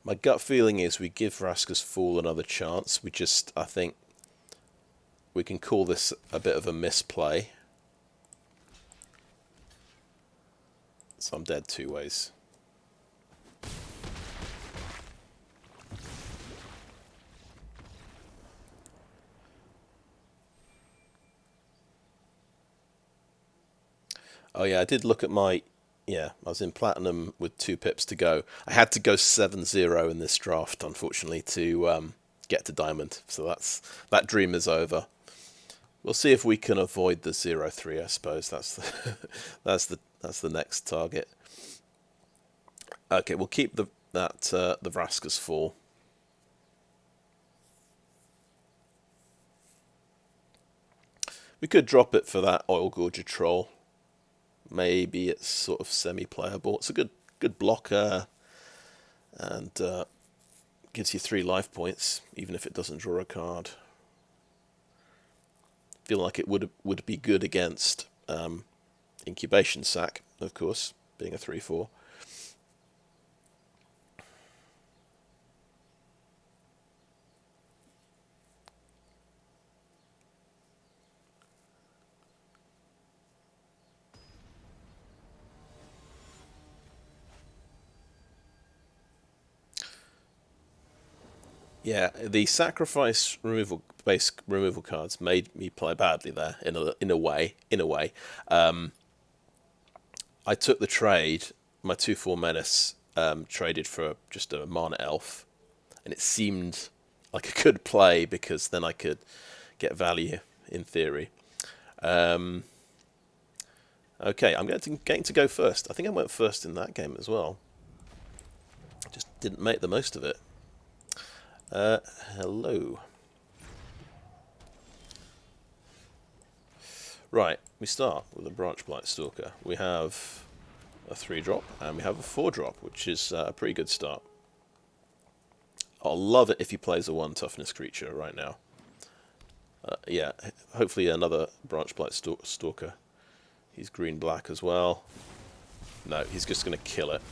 My gut feeling is we give Vraska's Fall another chance. I think we can call this a bit of a misplay. So I'm dead 2 ways. Oh yeah, I did look at my... Yeah, I was in Platinum with 2 pips to go. I had to go 7-0 in this draft, unfortunately, to get to Diamond. So that dream is over. We'll see if we can avoid the 0-3, I suppose. That's the that's the next target. Okay, we'll keep the Vraska's Fall. We could drop it for that Oil-Gorger Troll. Maybe it's sort of semi-playable. It's a good blocker, and gives you 3 life points, even if it doesn't draw a card. Feel like it would be good against Incubation Sac, of course, being a 3/4. Yeah, the sacrifice base removal cards made me play badly there in a way. I took the trade. My 2/4 menace traded for just a mana elf, and it seemed like a good play because then I could get value in theory. Okay, I'm going to go first. I think I went first in that game as well. Just didn't make the most of it. Hello. Right, we start with a Branchblight Stalker. We have a 3-drop and we have a 4-drop, which is a pretty good start. I'll love it if he plays a 1 toughness creature right now. Yeah, hopefully another Branchblight Stalker. He's green-black as well. No, he's just going to kill it.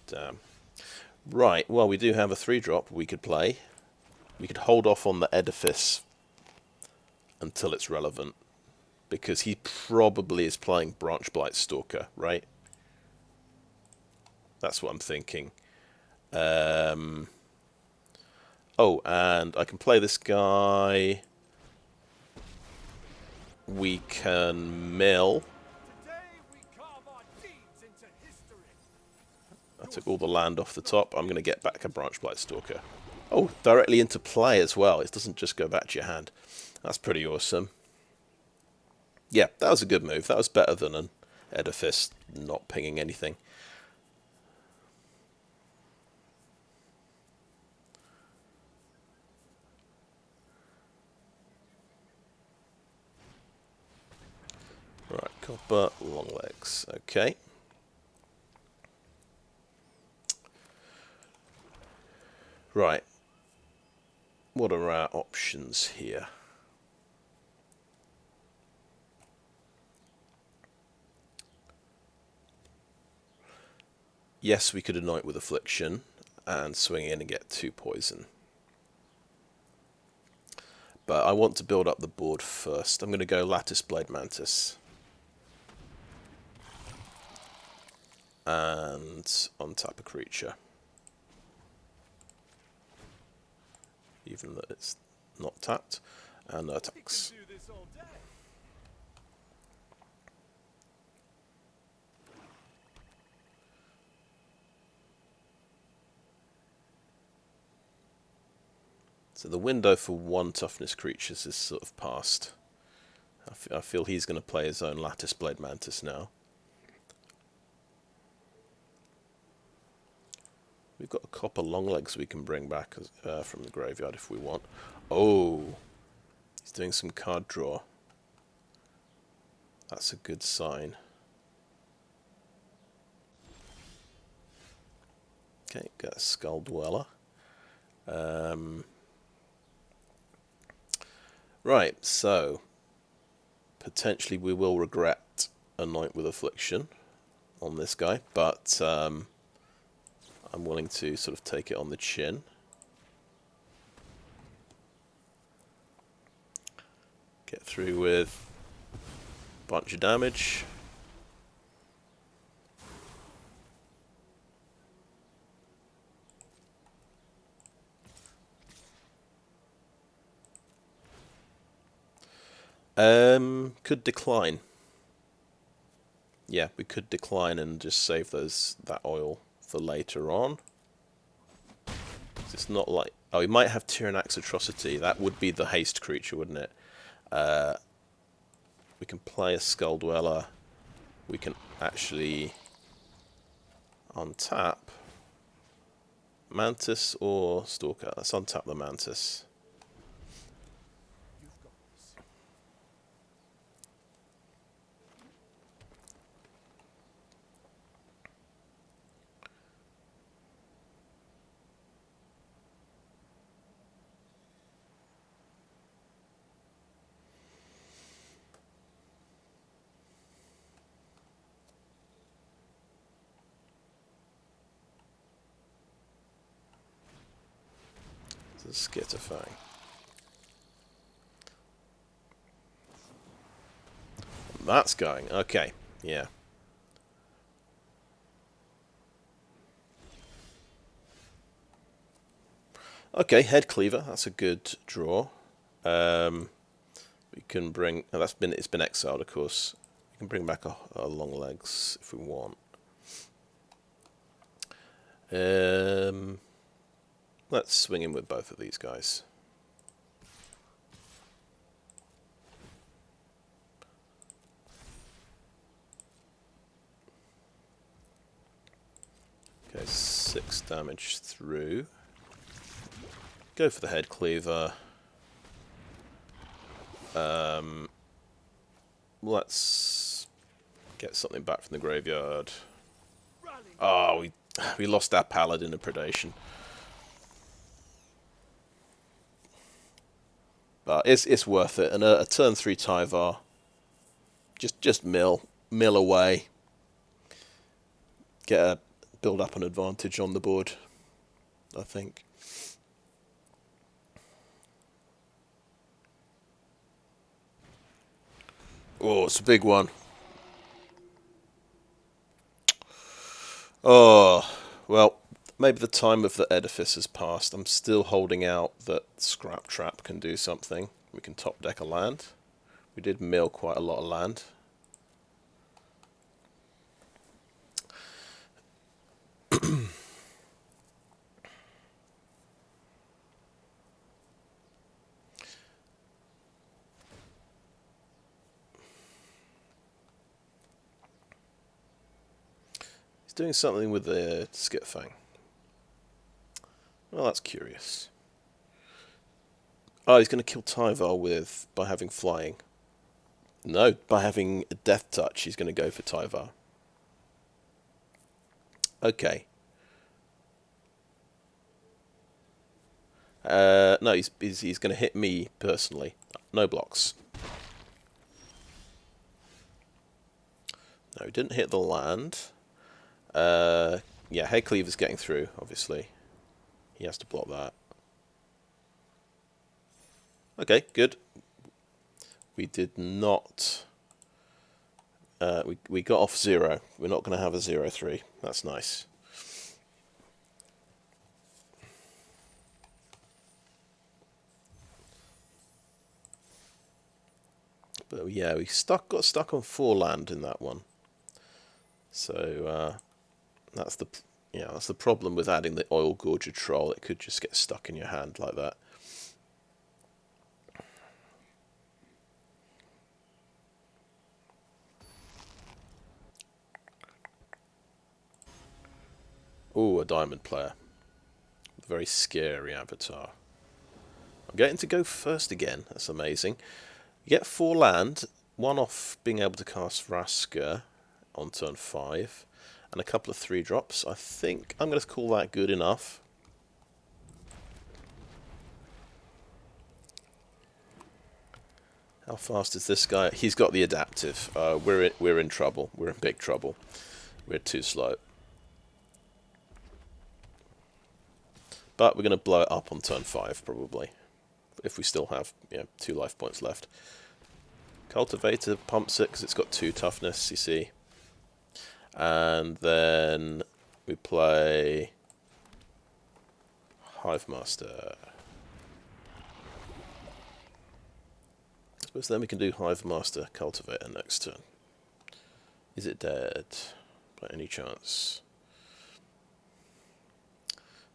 Damn. Right, well, we do have a 3-drop we could play. We could hold off on the Edifice until it's relevant, because he probably is playing Branchblight Stalker, right? That's what I'm thinking. Oh, and I can play this guy. We can mill. I took all the land off the top. I'm going to get back a Branchblight Stalker. Oh, directly into play as well. It doesn't just go back to your hand. That's pretty awesome. Yeah, that was a good move. That was better than an Edifice not pinging anything. Right, Copper Longlegs. Okay. Right. What are our options here? yes, we could Anoint with Affliction and swing in and get 2 poison. But I want to build up the board first. I'm going to go Lattice-Blade Mantis. And untap a creature. Even though it's not tapped. And attacks. So the window for 1 toughness creatures is sort of past. I feel he's going to play his own Lattice-Blade Mantis now. We've got a Copper Longlegs we can bring back from the graveyard if we want. Oh, he's doing some card draw. That's a good sign. Okay, got a Skulldweller. Right, so potentially we will regret Anoint with Affliction on this guy, but I'm willing to sort of take it on the chin. Get through with a bunch of damage. Could decline. Yeah, we could decline and just save that oil for later on. It's not like... Oh, we might have Tyrannax Atrocity. That would be the haste creature, wouldn't it? We can play a Skulldweller. We can actually untap Mantis or Stalker. Let's untap the Mantis. Skitterfang. That's going. Okay, yeah. Okay, Headcleaver. That's a good draw. We can bring. Oh, it's been exiled, of course. We can bring back a Longlegs if we want. Let's swing in with both of these guys. Okay, 6 damage through. Go for the Headcleaver. Let's get something back from the graveyard. Oh, we lost our Paladin of Predation. But it's worth it. And a turn 3 Tyvar. Just mill away. Build up an advantage on the board, I think. Oh, it's a big one. Oh, well, maybe the time of the edifice has passed. I'm still holding out that Scraptrap can do something. We can top deck a land. We did mill quite a lot of land. He's doing something with the Skitfang. Well, that's curious. Oh, he's going to kill Tyvar by having flying. No, by having a death touch, he's going to go for Tyvar. Okay. No, he's going to hit me personally. No blocks. No, he didn't hit the land. Yeah, Headcleaver's getting through, obviously. He has to block that. Okay, good. We did not... we got off 0. We're not going to have a 0-3. That's nice. But yeah, we got stuck on 4 land in that one. So that's the problem with adding the Oil-Gorger Troll. It could just get stuck in your hand like that. Ooh, a diamond player. Very scary avatar. I'm getting to go first again. That's amazing. You get 4 land, 1 off being able to cast Vraska on turn 5, and a couple of 3-drops. I think I'm going to call that good enough. How fast is this guy? He's got the adaptive. We're in trouble. We're in big trouble. We're too slow. But we're going to blow it up on turn 5, probably. If we still have 2 life points left. Cultivator pumps it because it's got 2 toughness, you see. And then we play Hivemaster. I suppose then we can do Hivemaster Cultivator next turn. Is it dead by any chance?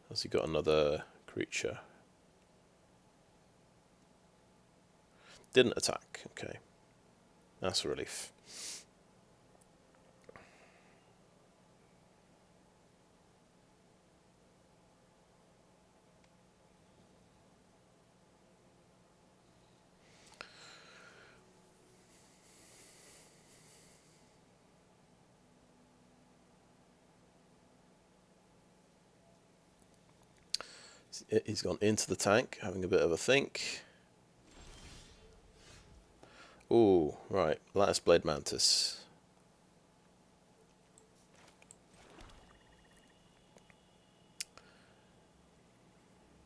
Has he got another creature? Didn't attack. Okay. That's a relief. He's gone into the tank, having a bit of a think. Ooh, right. Lattice-Blade Mantis.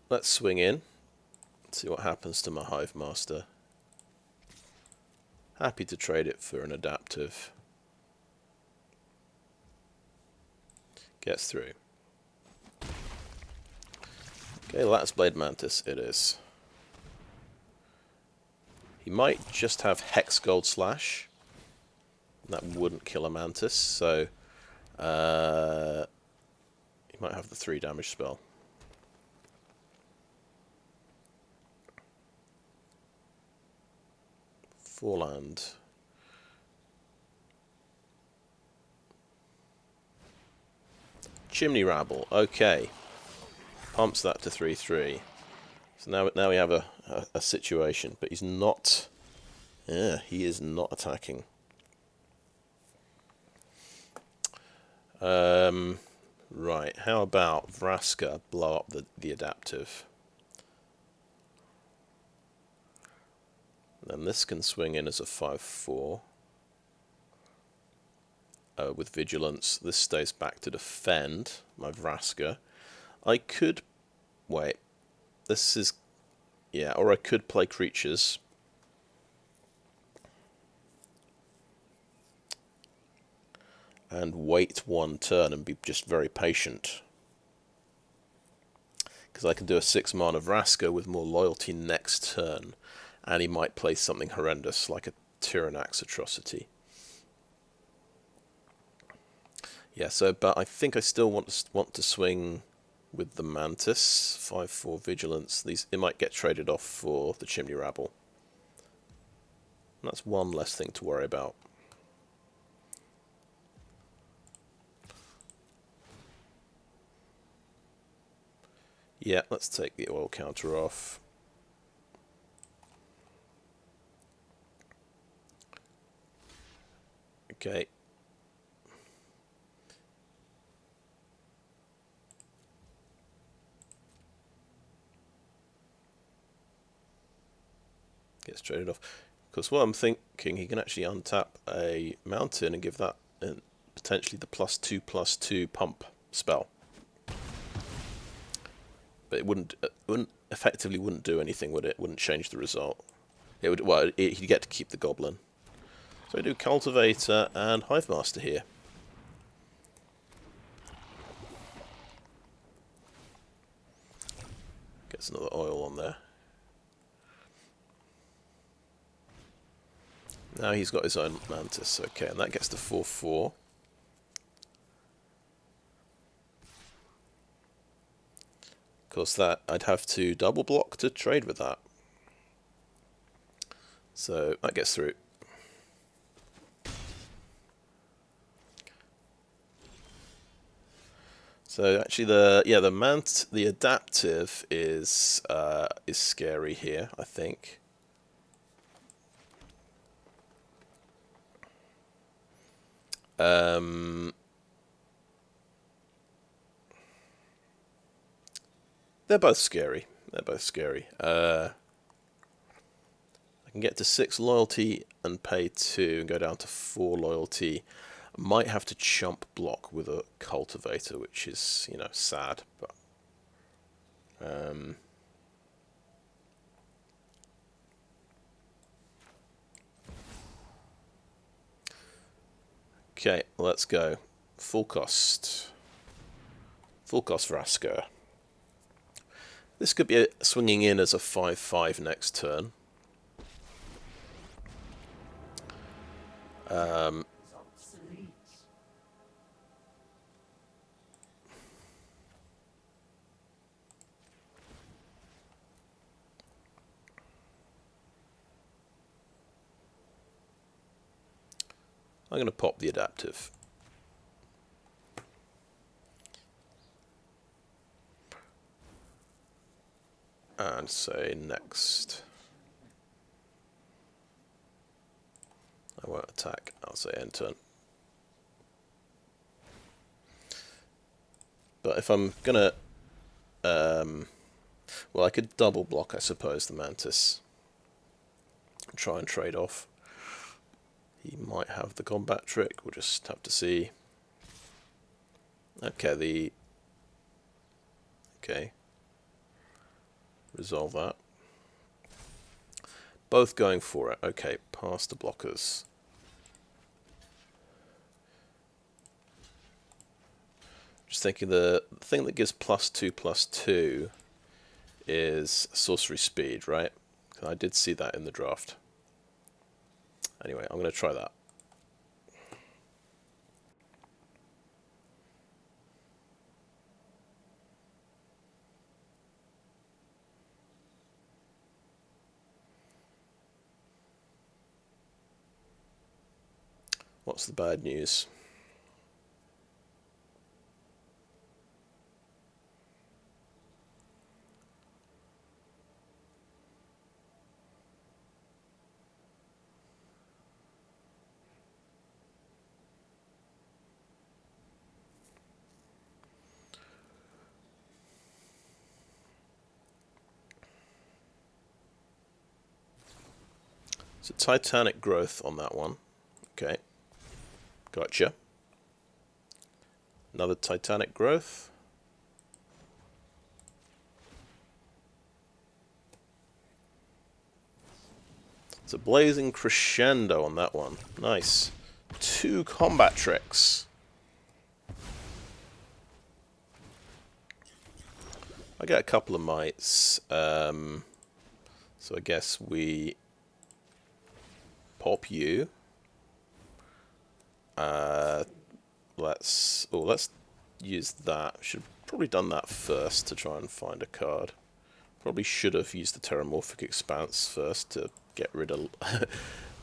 Let's swing in. See what happens to my Hivemaster. Happy to trade it for an adaptive. Gets through. Okay, Lattice-Blade Mantis it is. He might just have Hex Gold Slash. That wouldn't kill a Mantis, so he might have the 3 damage spell. Four land. Chimney Rabble, okay. Pumps that to 3/3. So now we have a situation, but he's not. Yeah, he is not attacking. Right, how about Vraska blow up the adaptive? Then this can swing in as a 5/4. With Vigilance, this stays back to defend my Vraska. I could... Wait. This is... Yeah, or I could play creatures. And wait 1 turn and be just very patient. Because I can do a 6 mana Vraska with more loyalty next turn. And he might play something horrendous like a Tyrannax Atrocity. Yeah, so, but I think I still want to swing with the Mantis, 5/4 Vigilance. It might get traded off for the Chimney Rabble. And that's 1 less thing to worry about. Yeah, let's take the oil counter off. Okay. Gets traded off. Because what I'm thinking, he can actually untap a mountain and give that potentially the +2/+2 pump spell. But it wouldn't effectively wouldn't do anything, would it? Wouldn't change the result. It would. Well, he'd get to keep the goblin. So we do Cultivator and Hivemaster here. Gets another oil on there. Now he's got his own Mantis. Okay, and that gets to 4/4. Of course, that I'd have to double block to trade with that. So that gets through. So actually, the adaptive is scary here, I think. They're both scary. They're both scary. I can get to 6 loyalty and pay 2 and go down to 4 loyalty. I might have to chump block with a cultivator, which is, you know, sad, but okay, let's go. Full cost Vraska. This could be swinging in as a 5/5 next turn. I'm going to pop the adaptive. And say next. I won't attack, I'll say end turn. But if I'm gonna well, I could double block, I suppose, the Mantis. Try and trade off. He might have the combat trick, we'll just have to see. Okay, okay. Resolve that. Both going for it. Okay, past the blockers. Just thinking the thing that gives +2/+2 is sorcery speed, right? I did see that in the draft. Anyway, I'm going to try that. What's the bad news? So Titanic growth on that one. Okay. Gotcha. Another Titanic growth. It's a blazing crescendo on that one. Nice. 2 combat tricks. I get a couple of mites. So I guess we pop you. Let's use that. Should have probably done that first to try and find a card. Probably should have used the Terramorphic Expanse first to get rid of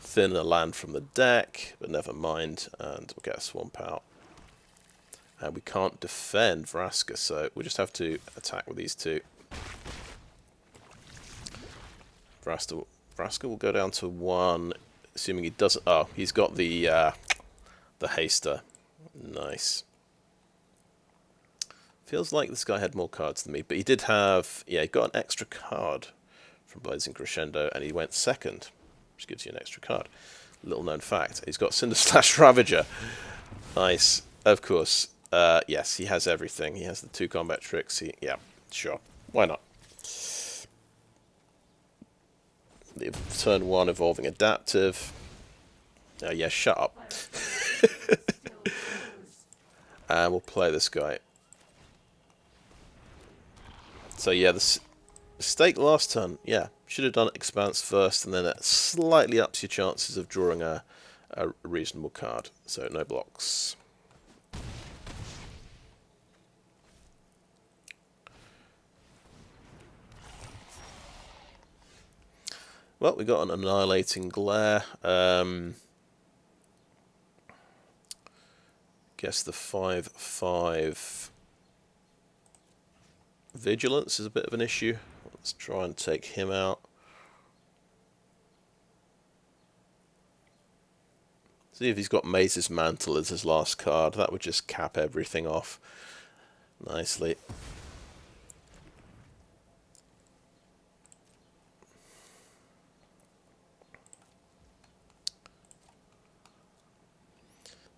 thin a land from the deck, but never mind, and we'll get a swamp out. And we can't defend Vraska, so we just have to attack with these two. Vraska will go down to 1, assuming he doesn't. Oh, he's got the haster. Nice. Feels like this guy had more cards than me, but he did have. Yeah, he got an extra card from Blazing Crescendo, and he went second, which gives you an extra card. Little known fact: he's got Cinder Slash Ravager. Nice. Of course, Yes, he has everything. He has the 2 combat tricks. Yeah, sure. Why not? The turn 1 evolving adaptive. Yeah, shut up. And we'll play this guy. So yeah, the mistake last turn. Yeah, should have done Expanse first, and then that slightly ups your chances of drawing a reasonable card. So no blocks. Well, we got an Annihilating Glare. Guess the 5/5 Vigilance is a bit of an issue. Let's try and take him out. See if he's got Maze's Mantle as his last card. That would just cap everything off nicely.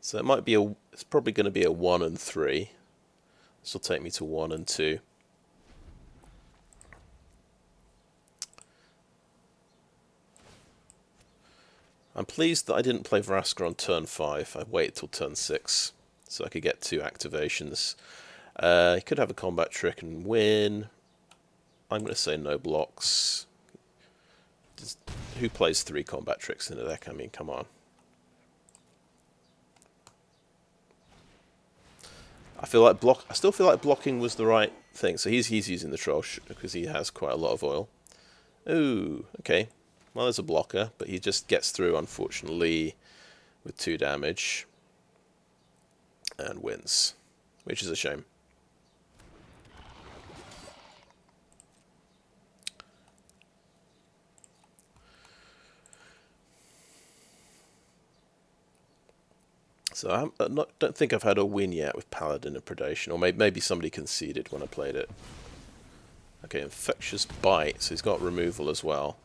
So it might be it's probably going to be a 1 and 3. This will take me to 1 and 2. I'm pleased that I didn't play Vraska on turn 5. I waited till turn 6 so I could get 2 activations. He could have a combat trick and win. I'm going to say no blocks. Who plays 3 combat tricks in a deck? I mean, come on. I still feel like blocking was the right thing. So he's using the troll because he has quite a lot of oil. Ooh, okay. Well, there's a blocker, but he just gets through, unfortunately, with 2 damage and wins, which is a shame. So I don't think I've had a win yet with Paladin of Predation, or maybe somebody conceded when I played it. Okay, Infectious Bite, so he's got removal as well.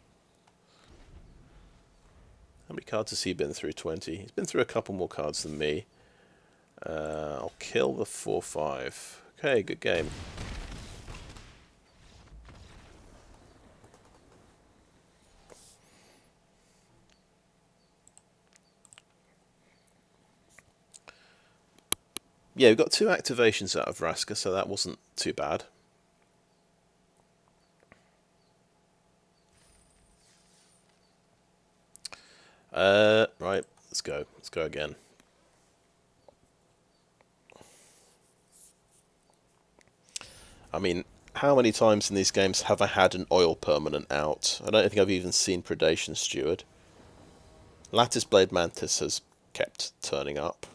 How many cards has he been through? 20. He's been through a couple more cards than me. I'll kill the 4/5. Okay, good game. Yeah, we've got 2 activations out of Vraska, so that wasn't too bad. Right, let's go. Let's go again. I mean, how many times in these games have I had an oil permanent out? I don't think I've even seen Predation Steward. Lattice-Blade Mantis has kept turning up.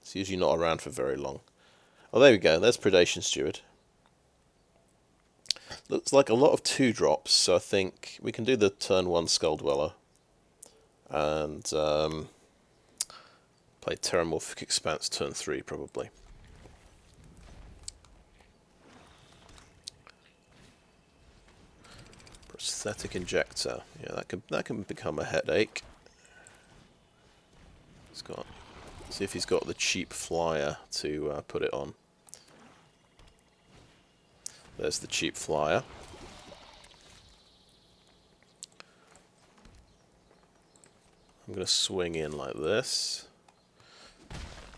It's usually not around for very long. Oh, there we go. There's Predation Steward. Looks like a lot of 2-drops, so I think we can do the turn 1 Skulldweller. And play Terramorphic Expanse turn 3, probably. Prosthetic Injector. Yeah, that can become a headache. See if he's got the cheap flyer to put it on. There's the cheap flyer. I'm going to swing in like this.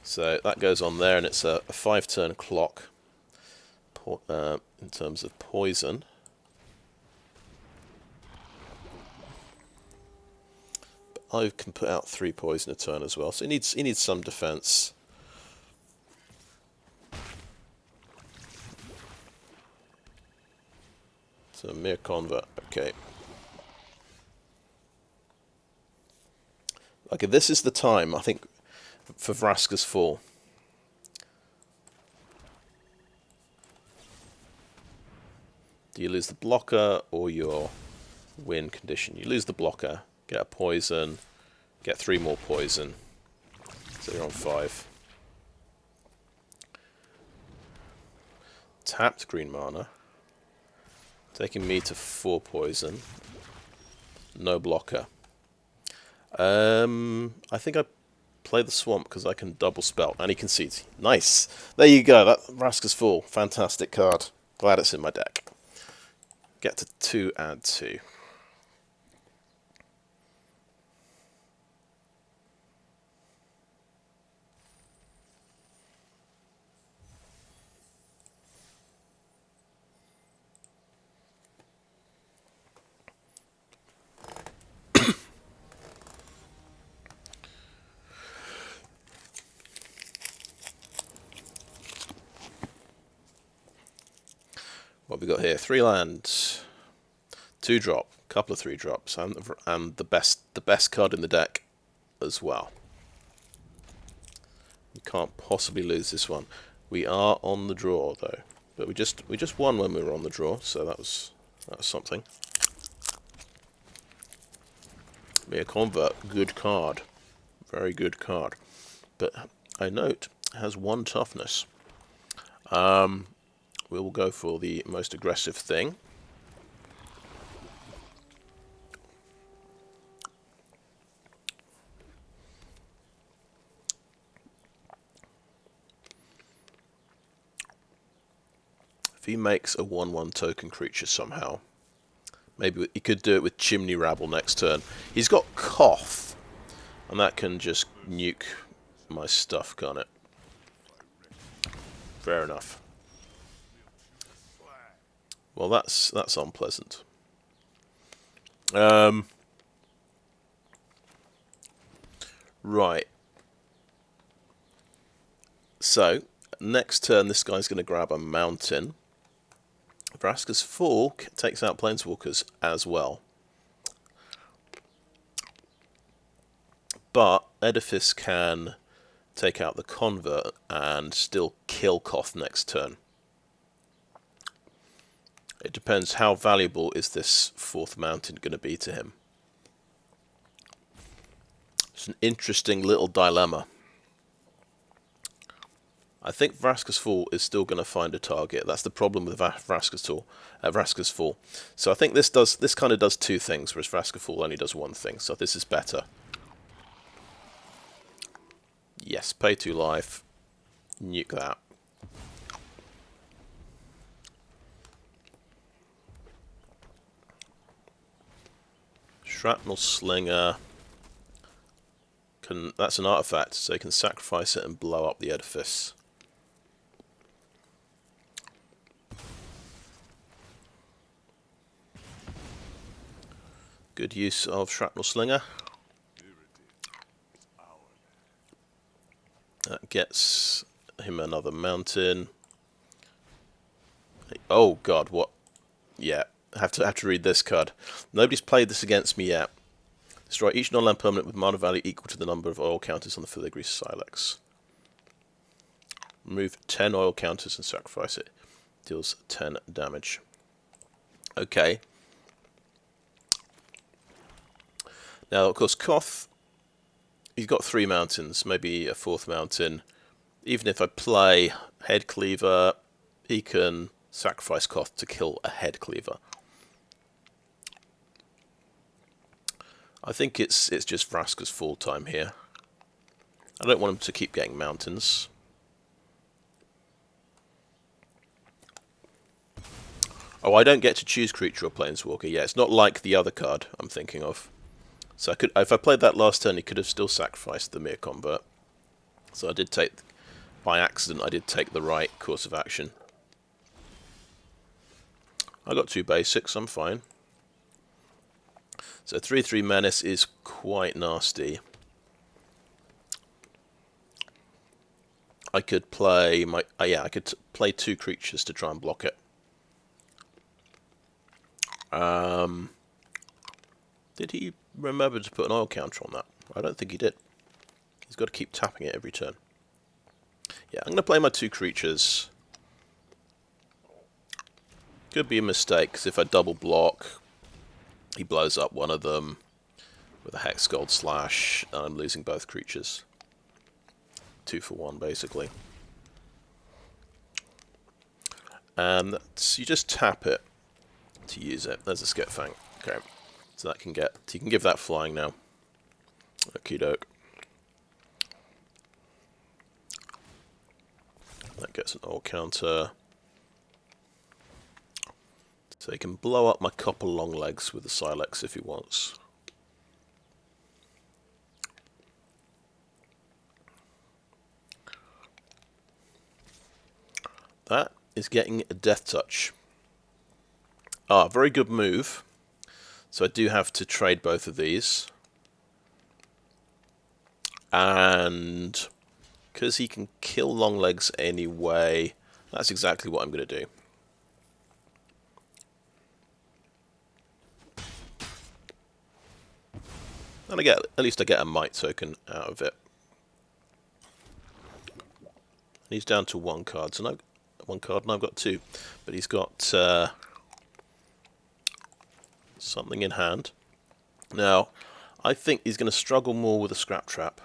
So that goes on there, and it's a 5-turn clock in terms of poison. But I can put out 3 poison a turn as well, so he needs some defense. So Myr Convert, okay. Okay, this is the time, I think, for Vraska's fall. Do you lose the blocker or your win condition? You lose the blocker, get a poison, get 3 more poison. So you're on 5. Tapped green mana. Taking me to 4 poison. No blocker. I think I Play the swamp because I can double spell. And he concedes. Nice. There you go. That Vraska's Fall. Fantastic card. Glad it's in my deck. Get to 2, add 2. What have we got here? 3 lands, 2 drop, couple of 3 drops, and the best card in the deck as well. We can't possibly lose this one. We are on the draw though, but we just won when we were on the draw, so that was something. Myr Convert, good card, very good card, but I note has 1 toughness. We will go for the most aggressive thing. If he makes a 1/1 token creature somehow, maybe he could do it with Chimney Rabble next turn. He's got Cough, and that can just nuke my stuff, can't it? Fair enough. Well, that's unpleasant. Right. So, next turn this guy's going to grab a mountain. Vraska's Fall takes out Planeswalkers as well. But Edifice can take out the Convert and still kill Koth next turn. It depends how valuable is this 4th mountain going to be to him. It's an interesting little dilemma. I think Vraska's Fall is still going to find a target. That's the problem with Vraska's Fall. So I think this kind of does 2 things, whereas Vraska's Fall only does 1 thing. So this is better. Yes, pay 2 life. Nuke that. Shrapnel Slinger. That's an artifact, so you can sacrifice it and blow up the edifice. Good use of Shrapnel Slinger. That gets him another mountain. Oh god, what? Yeah, have to read this card. Nobody's played this against me yet. Destroy each non-land permanent with mana value equal to the number of oil counters on the Filigree Silex. Remove 10 oil counters and sacrifice it. Deals 10 damage. Okay. Now, of course, Koth, he's got 3 mountains, maybe a 4th mountain. Even if I play Headcleaver, he can sacrifice Koth to kill a Headcleaver. I think it's just Vraska's Fall time here. I don't want him to keep getting mountains. Oh, I don't get to choose creature or planeswalker. Yeah, it's not like the other card I'm thinking of. So I could, if I played that last turn, he could have still sacrificed the Myr Convert. So I did take, by accident, I did take the right course of action. I got 2 basics, I'm fine. So 3/3 Menace is quite nasty. I could play my I could play 2 creatures to try and block it. Did he remember to put an oil counter on that? I don't think he did. He's got to keep tapping it every turn. Yeah, I'm going to play my 2 creatures. Could be a mistake, because if I double block, he blows up one of them with a Hex Gold Slash, and I'm losing both creatures. 2 for 1, basically. And you just tap it to use it. There's a Sketfang. Okay, so that can get, you can give that flying now. Okie doke. that gets an oil counter. So he can blow up my Copper Longlegs with the Silex if he wants. That is getting a Death Touch. Ah, very good move. So I do have to trade both of these. And because he can kill Longlegs anyway, that's exactly what I'm going to do. And at least I get a Might token out of it. And he's down to one card, and I've got two. But he's got something in hand. Now, I think he's going to struggle more with a Scraptrap.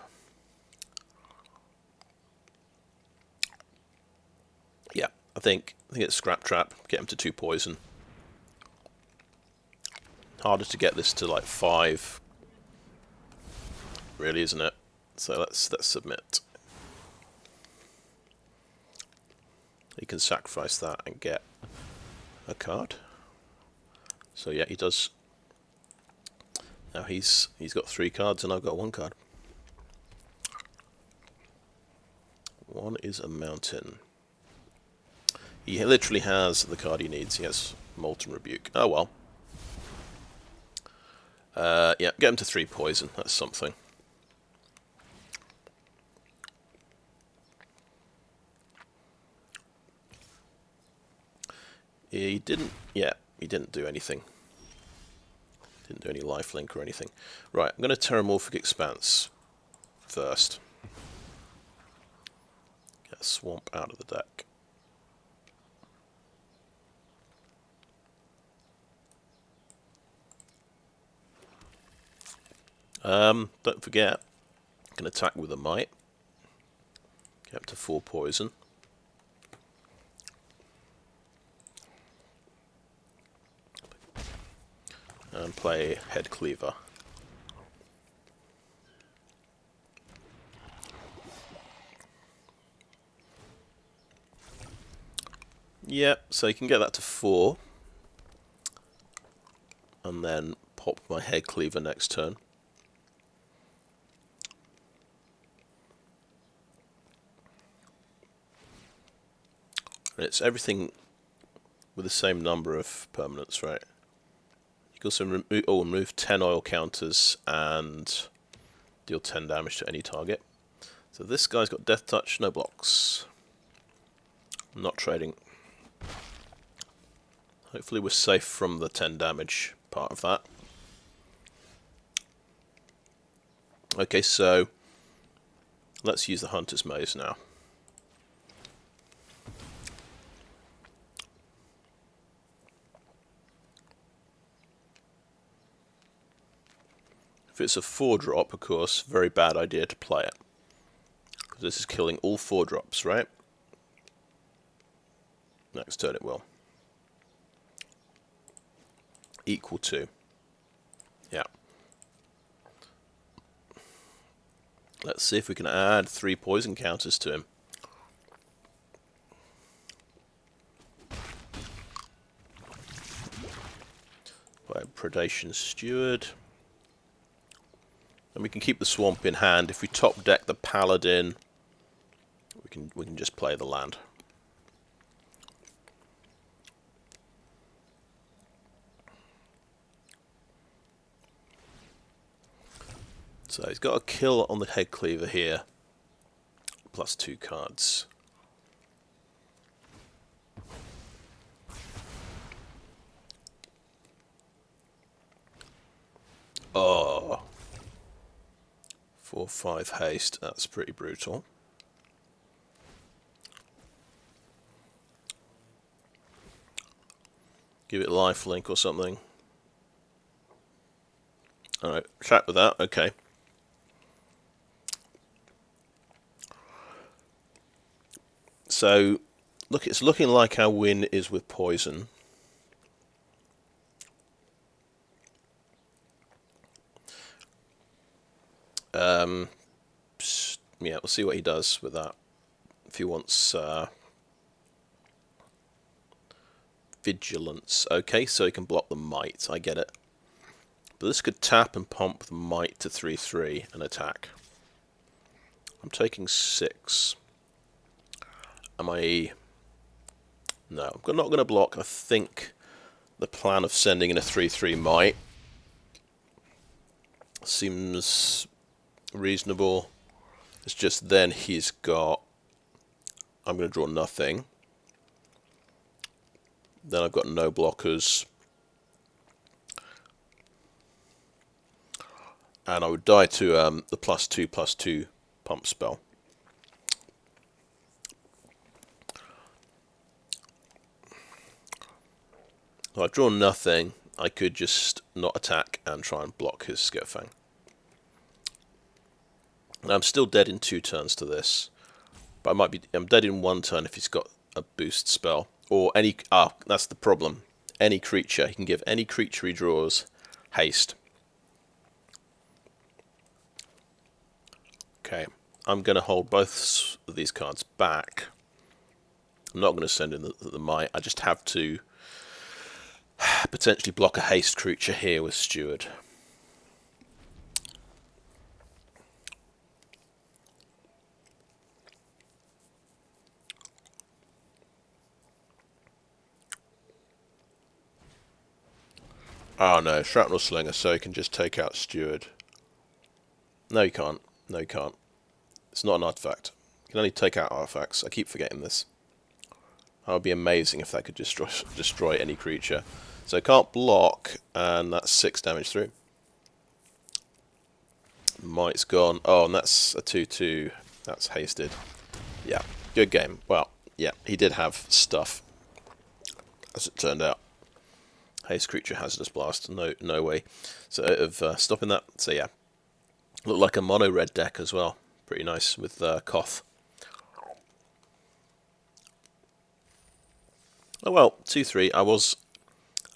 Yeah, I think it's Scraptrap. Get him to 2 poison. Harder to get this to like 5. Really, isn't it? So let's submit. He can sacrifice that and get a card. So yeah, he does. Now he's got 3 cards and I've got 1 card. One is a mountain. He literally has the card he needs. He has Molten Rebuke. Oh well. Yeah, get him to 3 poison. That's something. He didn't do anything. Didn't do any lifelink or anything. Right, I'm going to Terramorphic Expanse first. Get a Swamp out of the deck. Don't forget, I can attack with a Might. Get up to 4 poison. And play Headcleaver. Yep, so you can get that to 4. And then pop my Headcleaver next turn. And it's everything with the same number of permanents, right? You can also remove 10 oil counters and deal 10 damage to any target. So this guy's got Death Touch, no blocks. I'm not trading. Hopefully we're safe from the 10 damage part of that. Okay, so let's use the Hunter's Maze now. If it's a 4-drop, of course, very bad idea to play it. Because this is killing all 4-drops, right? Next turn it will. Equal to. Yeah. Let's see if we can add 3 poison counters to him. By Predation Steward. And we can keep the Swamp in hand. If we top deck the Paladin, we can just play the land. So he's got a kill on the Headcleaver here, plus 2 cards. Oh. 4/5 haste, that's pretty brutal. Give it lifelink or something. Alright, chat with that, okay. So, look, it's looking like our win is with poison. Yeah, we'll see what he does with that. If he wants Vigilance. Okay, so he can block the Might. I get it. But this could tap and pump the Might to 3/3 and attack. I'm taking 6. Am I... No, I'm not going to block. I think the plan of sending in a 3/3 Might seems reasonable. It's just then he's got... I'm going to draw nothing. Then I've got no blockers. And I would die to the +2/+2 pump spell. So I've drawn nothing. I could just not attack and try and block his Skitterfang. I'm still dead in 2 turns to this. But I'm dead in 1 turn if he's got a boost spell. Or any... that's the problem. Any creature. He can give any creature he draws haste. Okay. I'm going to hold both of these cards back. I'm not going to send in the Might. I just have to potentially block a haste creature here with Steward. Oh no, Shrapnel Slinger, so he can just take out Steward. No, you can't. No, you can't. It's not an artifact. You can only take out artifacts. I keep forgetting this. That would be amazing if that could destroy any creature. So I can't block, and that's 6 damage through. Might's gone. Oh, and that's a 2/2. That's hasted. Yeah, good game. Well, yeah, he did have stuff, as it turned out. Haste creature, hazardous blast. No way. So of stopping that. So yeah, looked like a mono red deck as well. Pretty nice with Koth. Oh well, 2/3.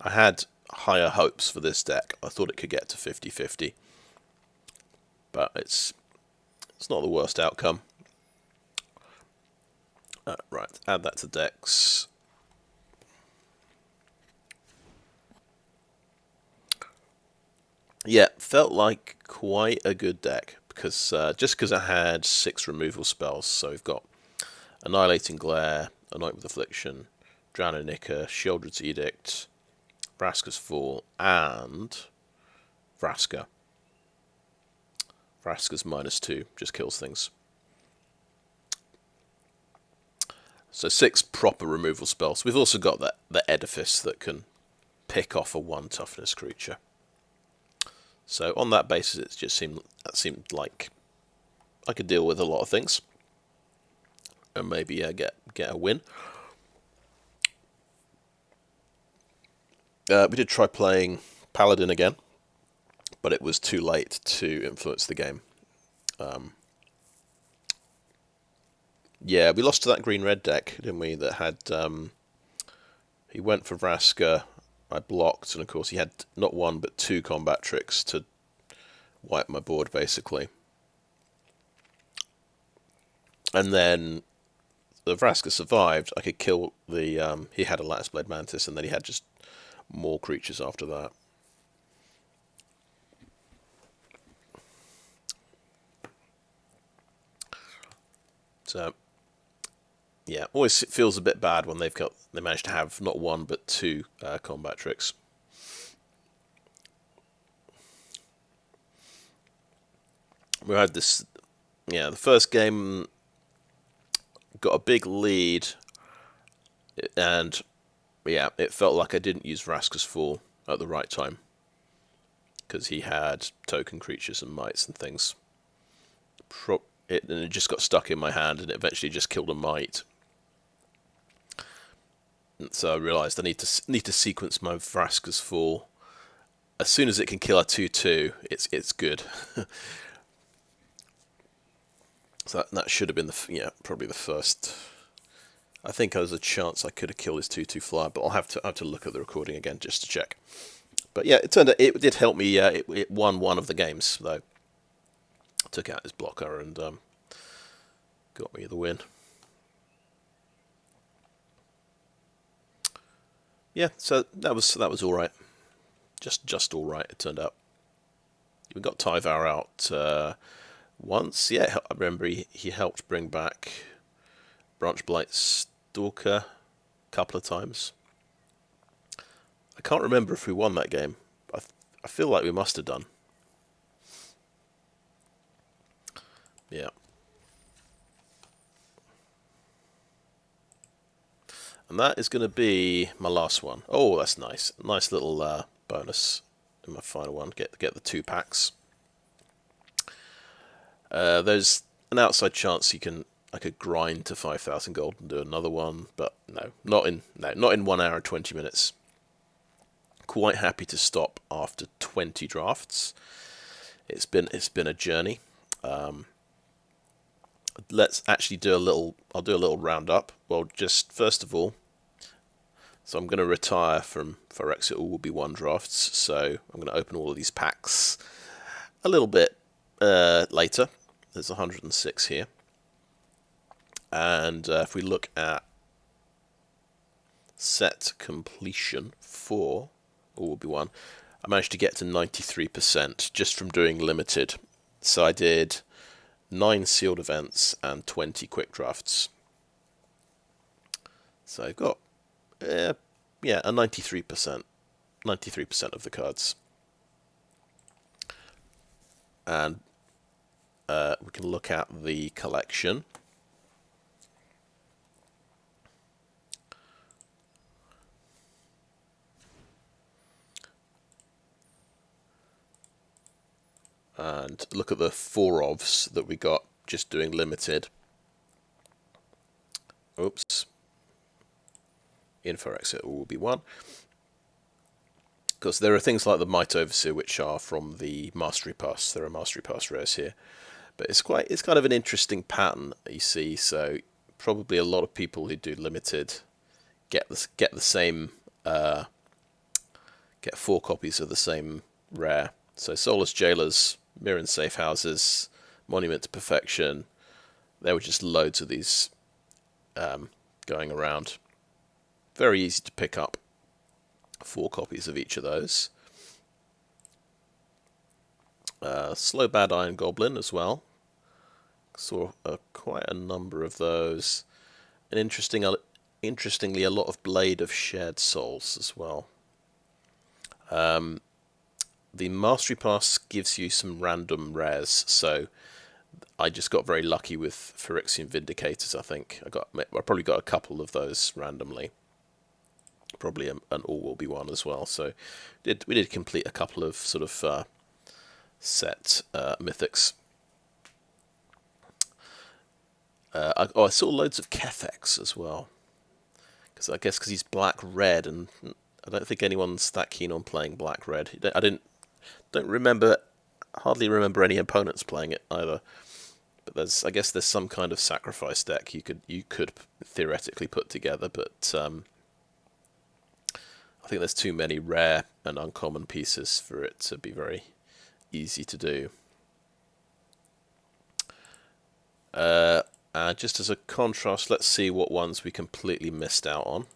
I had higher hopes for this deck. I thought it could get to 50/50, but it's not the worst outcome. Right, add that to decks. Yeah, felt like quite a good deck because just because I had 6 removal spells, so we've got Annihilating Glare, Anoint with Affliction, Drowning Ichor, Sheoldred's Edict, Vraska's Fall, and Vraska. Vraska's -2 just kills things. So 6 proper removal spells. We've also got the Edifice that can pick off a 1 toughness creature. So on that basis, it just seemed like I could deal with a lot of things, and maybe get a win. We did try playing Paladin again, but it was too late to influence the game. Yeah, we lost to that green-red deck, didn't we? That had he went for Vraska. I blocked, and of course he had not 1 but 2 combat tricks to wipe my board, basically. And then the Vraska survived. I could kill the... he had a Lattice-Blade Mantis, and then he had just more creatures after that. So, yeah, always feels a bit bad when they managed to have not 1 but 2 combat tricks. We had this, the first game got a big lead, and yeah, it felt like I didn't use Vraska's Fall at the right time because he had token creatures and mites and things. And it just got stuck in my hand, and it eventually just killed a mite. And so I realised I need to sequence my Vraska's Fall. As soon as it can kill a 2/2, it's good. So that should have been probably the first. I think there was a chance I could have killed his 2/2 flyer, but I'll have to look at the recording again just to check. But yeah, it turned out it did help me. It won 1 of the games though. Took out his blocker and got me the win. yeah, so that was all right. Just all right. It turned out. We got Tyvar out once. Yeah, I remember he helped bring back Branchblight Stalker a couple of times. I can't remember if we won that game. I feel like we must have done. Yeah. And that is going to be my last one. Oh, that's nice. Nice little bonus in my final one. Get the 2 packs. There's an outside chance I could grind to 5,000 gold and do another one, but no, not in 1 hour and 20 minutes. Quite happy to stop after 20 drafts. It's been a journey. Let's actually do a little. I'll do a little roundup. Well, just first of all, so I'm going to retire from Phyrexia All Will Be One drafts. So I'm going to open all of these packs a little bit later. There's 106 here, and if we look at set completion for All Will Be One, I managed to get to 93% just from doing limited. So I did 9 sealed events and 20 quick drafts. So I've got, a 93%. 93% of the cards. And we can look at the collection. And look at the 4 ofs that we got just doing limited. Oops. In Phyrexia All Will Be One. Because there are things like the Might Overseer, which are from the Mastery Pass. There are Mastery Pass rares here. But it's kind of an interesting pattern that you see. So probably a lot of people who do limited get the same, get 4 copies of the same rare. So Soulless Jailers, Myr and Safe Houses, Monument to Perfection. There were just loads of these going around. Very easy to pick up 4 copies of each of those. Slow Bad Iron Goblin as well. Saw quite a number of those. And interestingly, a lot of Blade of Shared Souls as well. The Mastery Pass gives you some random rares, so I just got very lucky with Phyrexian Vindicators, I think. I probably got a couple of those randomly. Probably an All Will Be One as well. So we did complete a couple of sort of set mythics. I saw loads of Kefex as well. Because he's black-red, and I don't think anyone's that keen on playing black-red. Hardly remember any opponents playing it either. But I guess there's some kind of sacrifice deck you could theoretically put together, but I think there's too many rare and uncommon pieces for it to be very easy to do. Just as a contrast, let's see what ones we completely missed out on.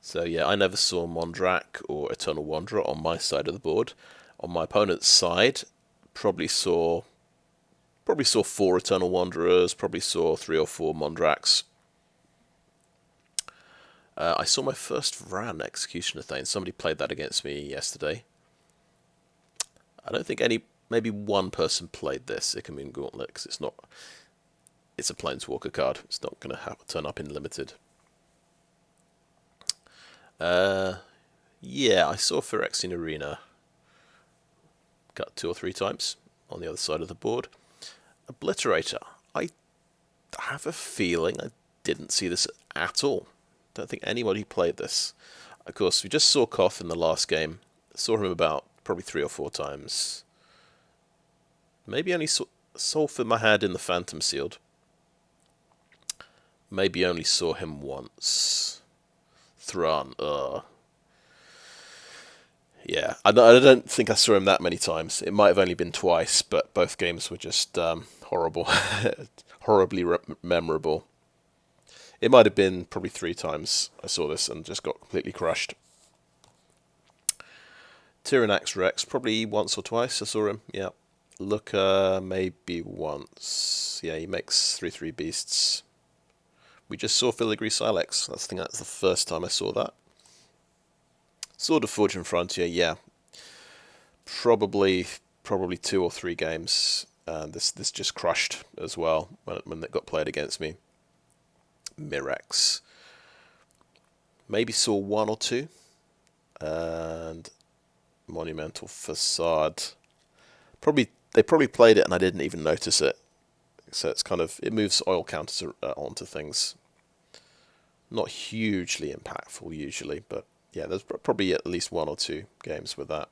So yeah, I never saw Mondrak or Eternal Wanderer on my side of the board. On my opponent's side, probably saw 4 Eternal Wanderers, probably saw 3 or 4 Mondraks. I saw my first Vran Executioner Thane. Somebody played that against me yesterday. I don't think maybe one person played this Ichor Gauntlet, because it's a Planeswalker card. It's not going to turn up in limited. Yeah, I saw Phyrexian Arena cut 2 or 3 times on the other side of the board. Obliterator. I have a feeling I didn't see this at all. Don't think anybody played this. Of course, we just saw Koth in the last game. Saw him about probably 3 or 4 times. Maybe only saw Sulfur Mahad in the Phantom Sealed. Maybe only saw him once. Thrawn, yeah, I don't think I saw him that many times. It might have only been twice, but both games were just horrible. Horribly memorable. It might have been probably 3 times I saw this and just got completely crushed. Tyrannax Rex, probably once or twice I saw him, yeah. Looker, maybe once. Yeah, he makes 3/3 beasts. We just saw Filigree Silex. I think that's the first time I saw that. Sword of Fortune Frontier, yeah. Probably 2 or 3 games. This just crushed as well when it got played against me. Mirex. Maybe saw 1 or 2. And Monumental Facade. They probably played it and I didn't even notice it. So it's kind of, it moves oil counters onto things. Not hugely impactful usually, but yeah, there's probably at least 1 or 2 games with that.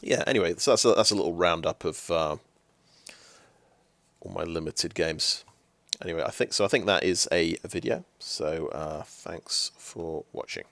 Yeah, anyway, so that's a little roundup of all my limited games. Anyway, I think that is a video. So thanks for watching.